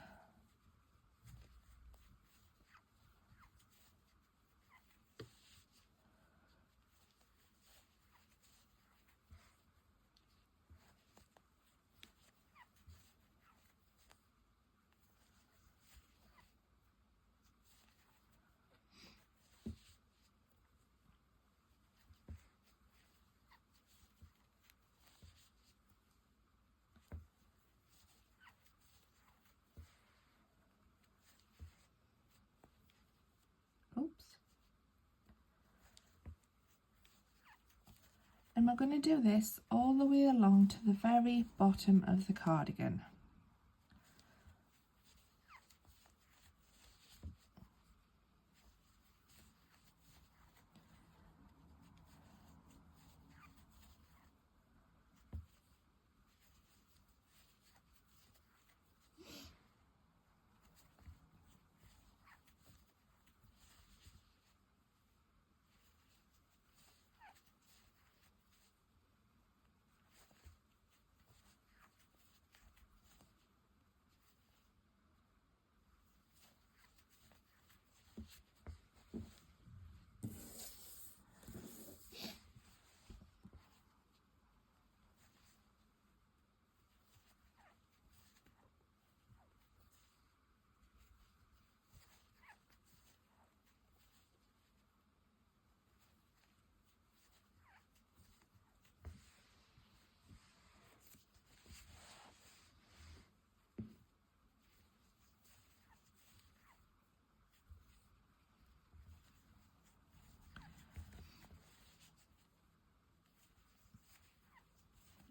Oops. And we're going to do this all the way along to the very bottom of the cardigan.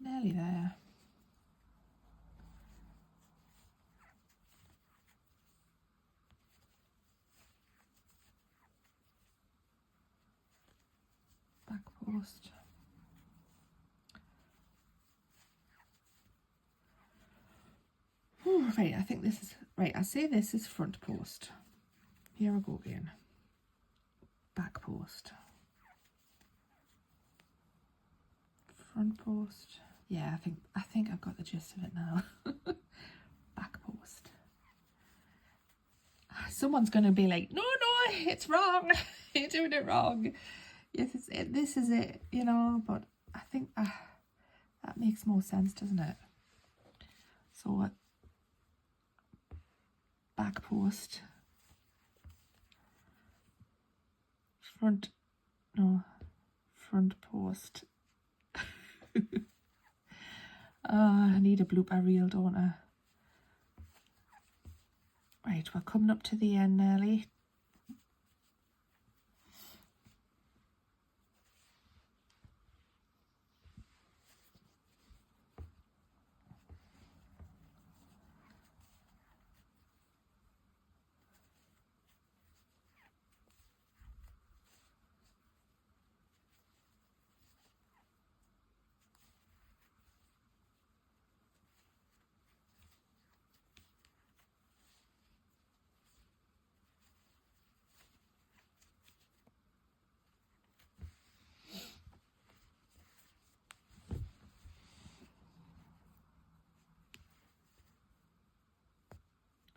Nearly there. Back post. Ooh, right, I think this is, right, I say this is front post. Here I go again. Back post. Front post. Yeah, I think I've got the gist of it now. Back post. Someone's going to be like, no, it's wrong. You're doing it wrong. Yes, this is it, you know, but I think that makes more sense, doesn't it? So, back post. Front post. I need a blooper reel, don't I? Right, we're coming up to the end nearly.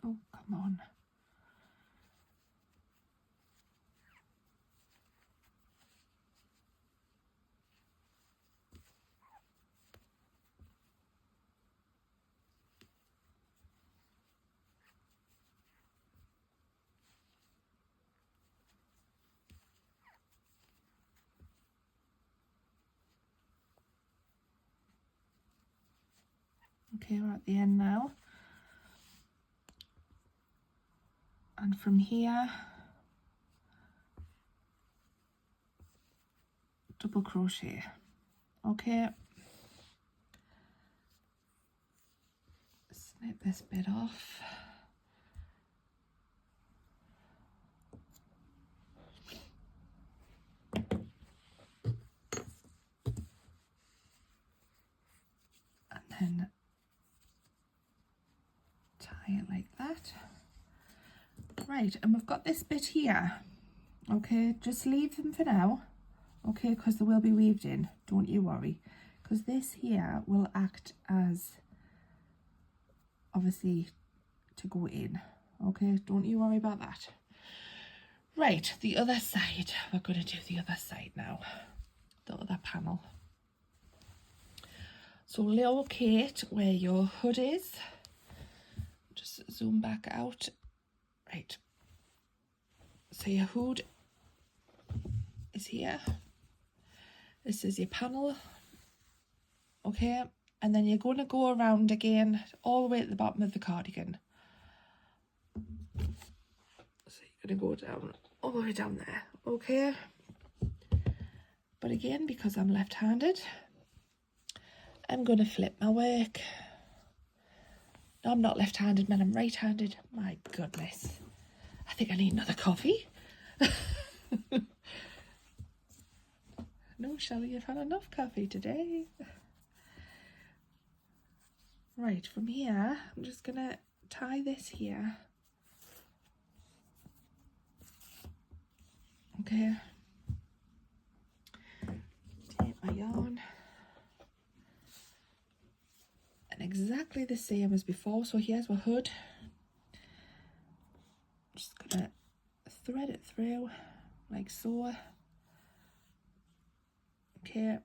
Oh, come on. Okay, we're at the end now. And from here, double crochet. Okay. Snip this bit off. and tie it like that. Right, and we've got this bit here. Okay, just leave them for now. Okay, because they will be weaved in, don't you worry. Because this here will act as, obviously, to go in. Okay, don't you worry about that. Right, the other side. We're going to do the other side now. The other panel. So locate where your hood is. Just zoom back out. Right. So your hood is here. This is your panel. Okay, and then you're going to go around again all the way at the bottom of the cardigan. So you're going to go down all the way down there. Okay. But again, because I'm left-handed, I'm going to flip my work. No, I'm not left-handed, man, I'm right-handed. My goodness. I think I need another coffee. No, Shelley, you've had enough coffee today. Right, from here, I'm just going to tie this here. Okay. Take my yarn. And exactly the same as before. So here's my hood. Just gonna thread it through like so. Okay.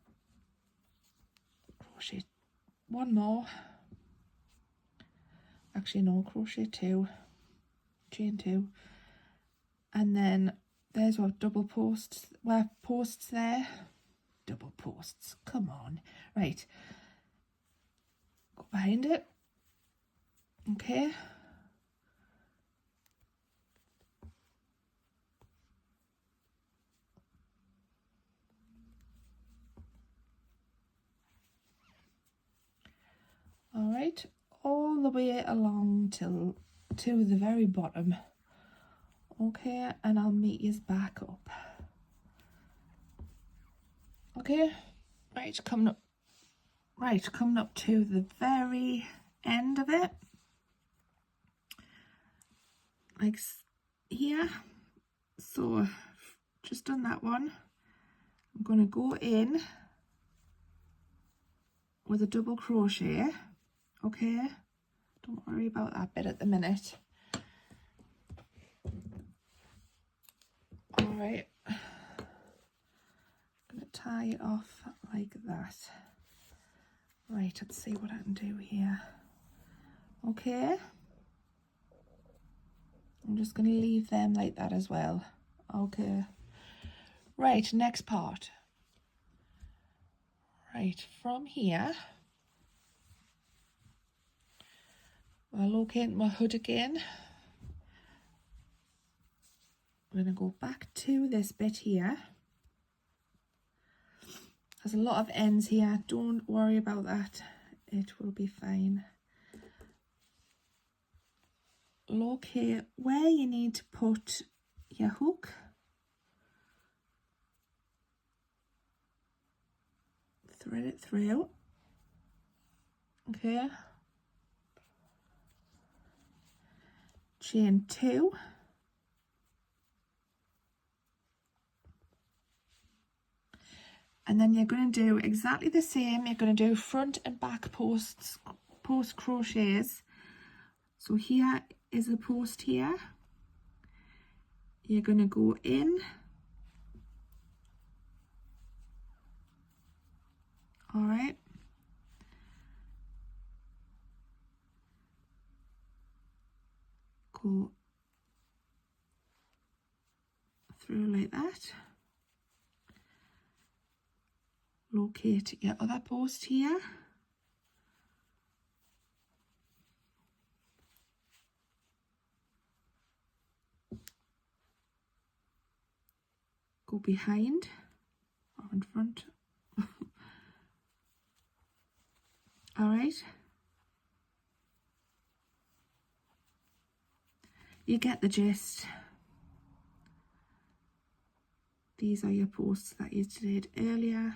Crochet one more. Actually no, crochet two. Chain two. And then there's our double posts. Well, posts there. Double posts. Come on. Right. Go behind it. Okay. All right, all the way along to the very bottom. Okay, and I'll meet you back up. Okay, right, coming up to the very end of it, like here. So just done that one. I'm going to go in with a double crochet. Okay, don't worry about that bit at the minute. All right, I'm going to tie it off like that. Right, let's see what I can do here. Okay, I'm just going to leave them like that as well. Okay, right, next part. Right, from here, I'll locate my hood again. I'm going to go back to this bit here. There's a lot of ends here, don't worry about that, it will be fine. Locate where you need to put your hook. Thread it through. Okay. Chain two. And then you're going to do exactly the same. You're going to do front and back post crochets. So here is a post here. You're going to go in. All right. Go through like that. Locate your other post here. Go behind or in front. All right. You get the gist. These are your posts that you did earlier.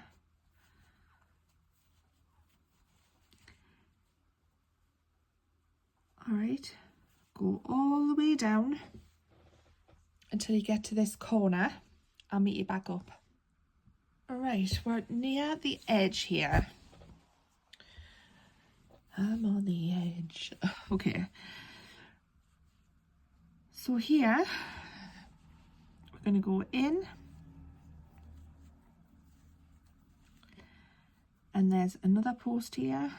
All right, go all the way down until you get to this corner. I'll meet you back up. All right, we're near the edge here. I'm on the edge. Okay. So here, we're going to go in. And there's another post here.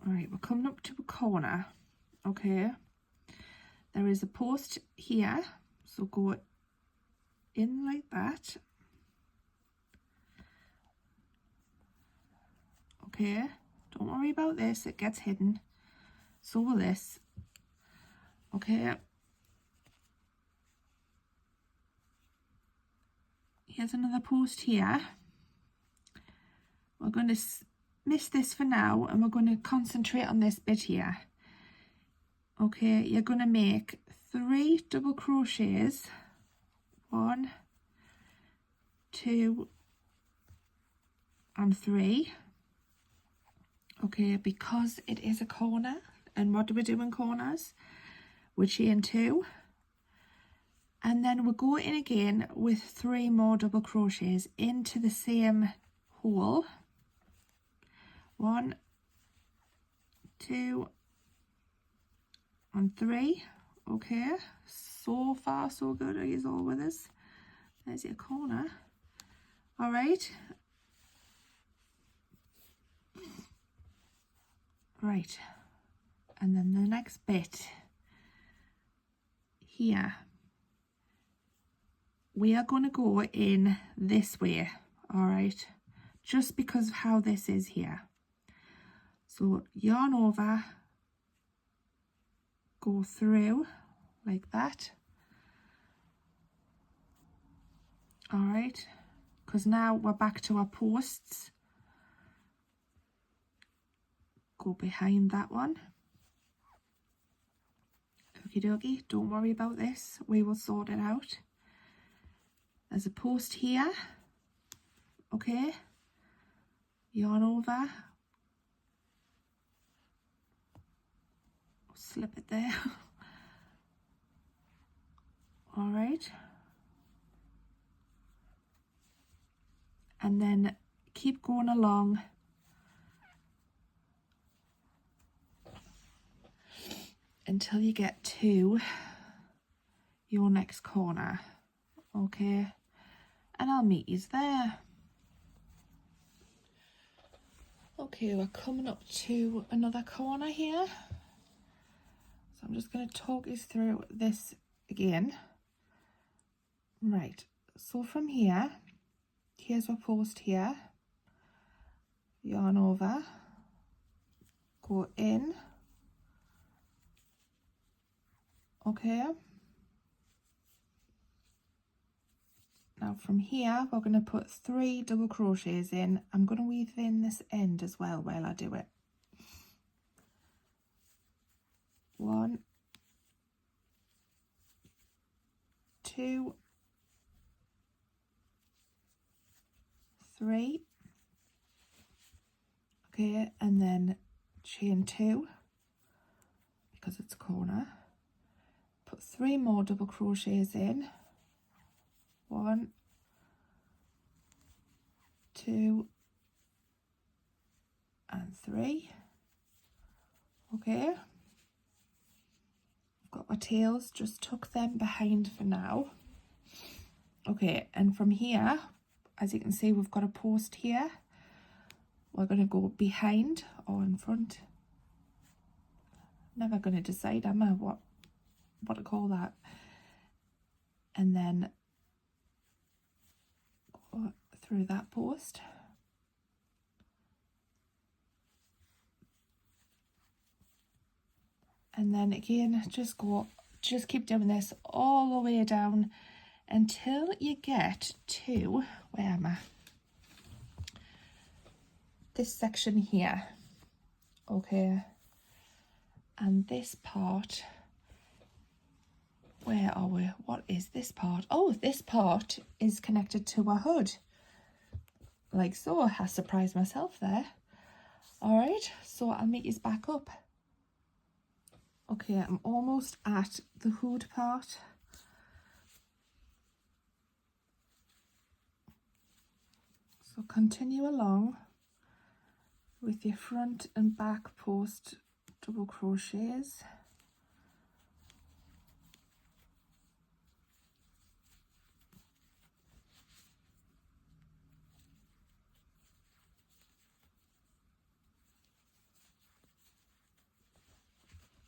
All right, we're coming up to a corner. Okay. There is a post here. So go in like that. Okay, don't worry about this, it gets hidden. So will this. Okay. Here's another post here. We're going to miss this for now and we're going to concentrate on this bit here. Okay, you're going to make 3 double crochets. 1, 2, and 3. Okay, because it is a corner, and what do we do in corners? We chain 2, and then we'll go in again with 3 more double crochets into the same hole. 1, 2, and 3. Okay, so far so good. Are you all with us? There's your corner. All right. Right, and then the next bit here, we are going to go in this way, all right, just because of how this is here. So yarn over, go through like that, all right, because now we're back to our posts. Go behind that one. Okie dokie, don't worry about this, we will sort it out. There's a post here. Okay, yarn over, slip it there. All right, and then keep going along until you get to your next corner. Okay, and I'll meet you there. Okay, we're coming up to another corner here, so I'm just going to talk you through this again. Right, so from here, here's our post here, yarn over, go in. Okay, now from here we're going to put 3 double crochets in. I'm going to weave in this end as well while I do it. 1, 2, 3. Okay, and then chain 2 because it's a corner. Put 3 more double crochets in. 1, 2, and 3. Okay, I've got my tails, just tuck them behind for now. Okay, and from here, as you can see, we've got a post here. We're going to go behind or in front. Never going to decide, am I, what to call that. And then go through that post. And then again, just keep doing this all the way down until you get to, where am I? This section here. Okay, and this part, where are we? What is this part? Oh, this part is connected to a hood, like so. I surprised myself there. All right, so I'll meet you back up. Okay, I'm almost at the hood part. So continue along with your front and back post double crochets.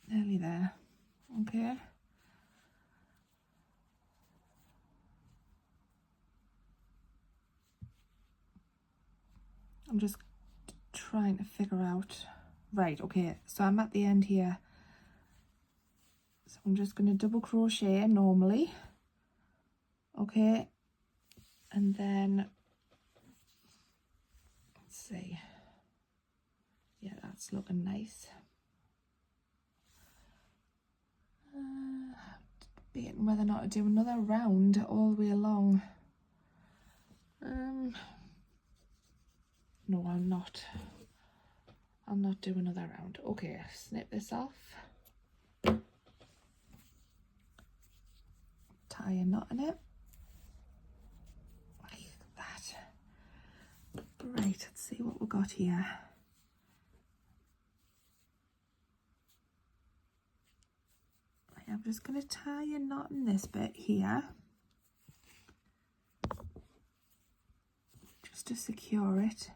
Nearly there. Okay. I'm just trying to figure out. Right, okay, so I'm at the end here. So I'm just going to double crochet normally. Okay. And then, let's see. Yeah, that's looking nice. Debating whether or not to do another round all the way along. No, I'm not. I'll not do another round. Okay, snip this off. Tie a knot in it. Like that. Right, let's see what we've got here. Right, I'm just going to tie a knot in this bit here. Just to secure it.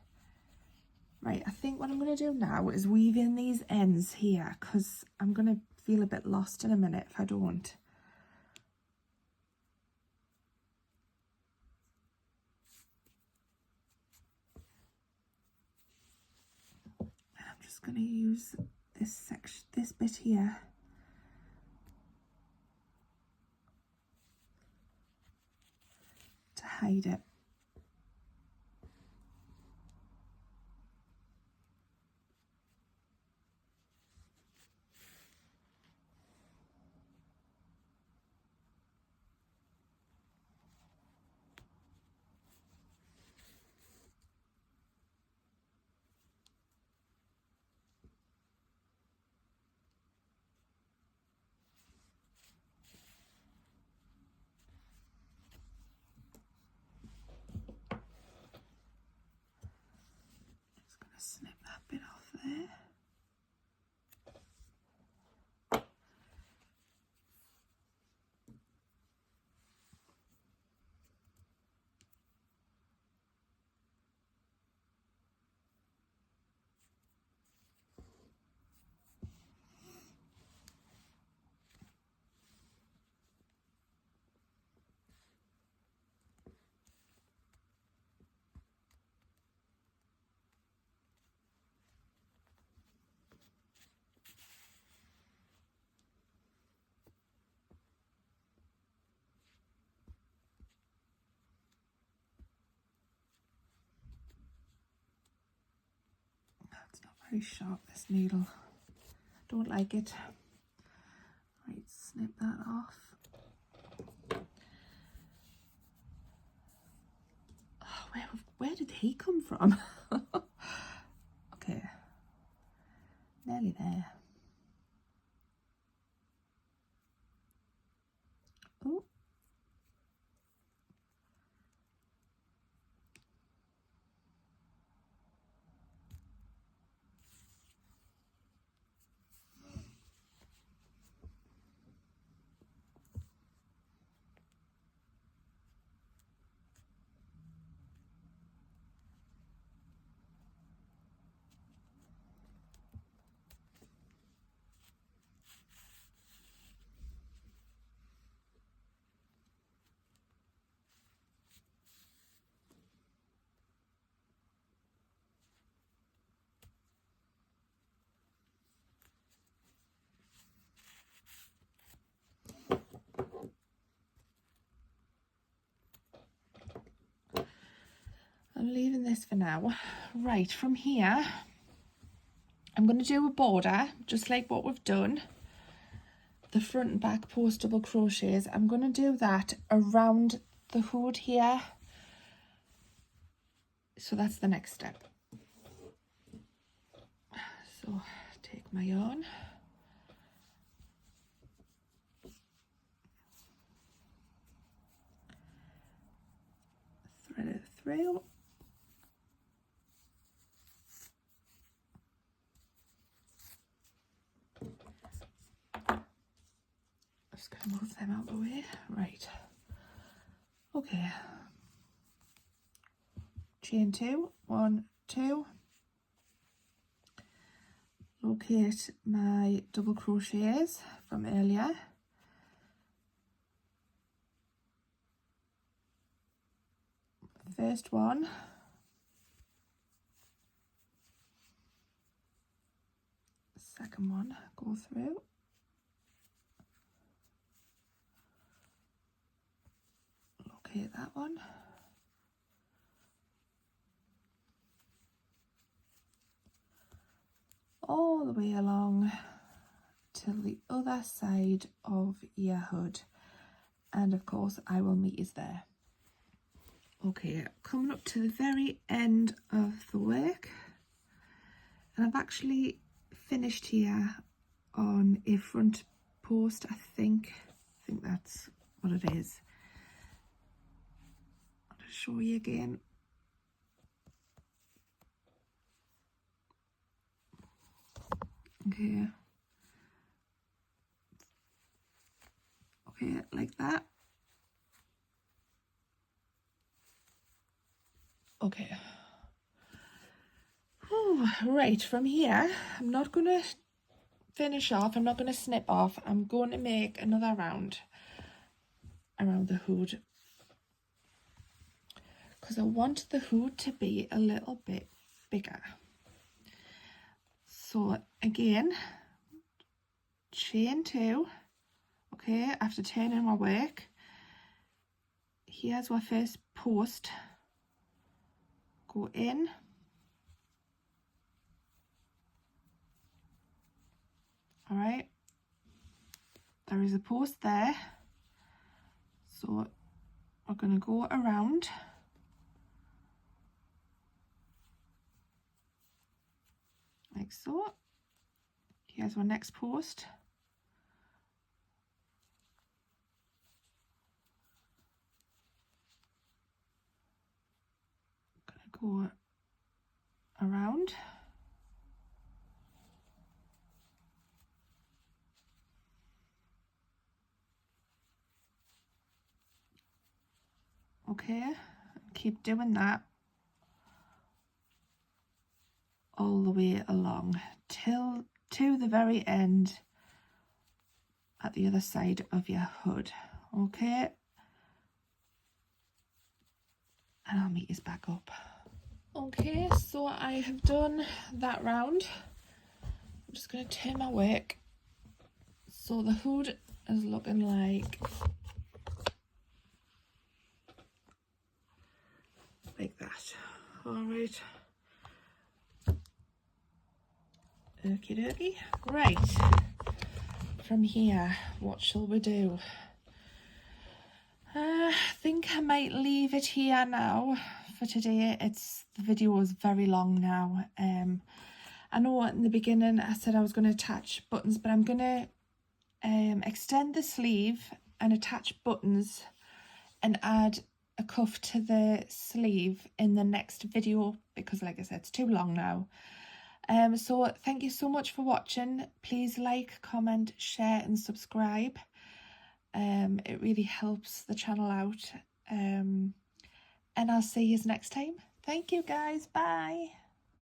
Right, I think what I'm going to do now is weave in these ends here, because I'm going to feel a bit lost in a minute if I don't. I'm just going to use this section, this bit here, to hide it. Snip that bit off there. It's not very sharp, this needle. Don't like it. Right, snip that off. Oh, where did he come from? Okay, nearly there. Oh. I'm leaving this for now. Right, from here, I'm going to do a border, just like what we've done. The front and back post double crochets. I'm going to do that around the hood here. So that's the next step. So take my yarn, thread it through, just going to move them out of the way. Right, okay, chain 2, 1, 2, locate my double crochets from earlier, first one, second one, go through, locate that one, all the way along till the other side of your hood, and of course I will meet you there. Okay, coming up to the very end of the work, and I've actually finished here on a front post. I think that's what it is. I'll just show you again. Okay, like that. Okay. Right, from here, I'm not going to finish off, I'm not going to snip off, I'm going to make another round around the hood, because I want the hood to be a little bit bigger. So again, chain 2, okay, after turning my work, here's our first post, go in, all right, there is a post there, so we're going to go around, like so. Here's our next post, going to go around, okay, keep doing that all the way along till to the very end at the other side of your hood, okay, and I'll meet you back up. Okay, so I have done that round. I'm just going to turn my work so the hood is looking like that. All right, okie dokie. Right, from here, what shall we do? I think I might leave it here now for today. The video is very long now. I know in the beginning I said I was going to attach buttons, but I'm going to extend the sleeve and attach buttons and add a cuff to the sleeve in the next video, because like I said, it's too long now. So thank you so much for watching. Please like, comment, share and subscribe. It really helps the channel out, and I'll see you next time. Thank you guys, bye.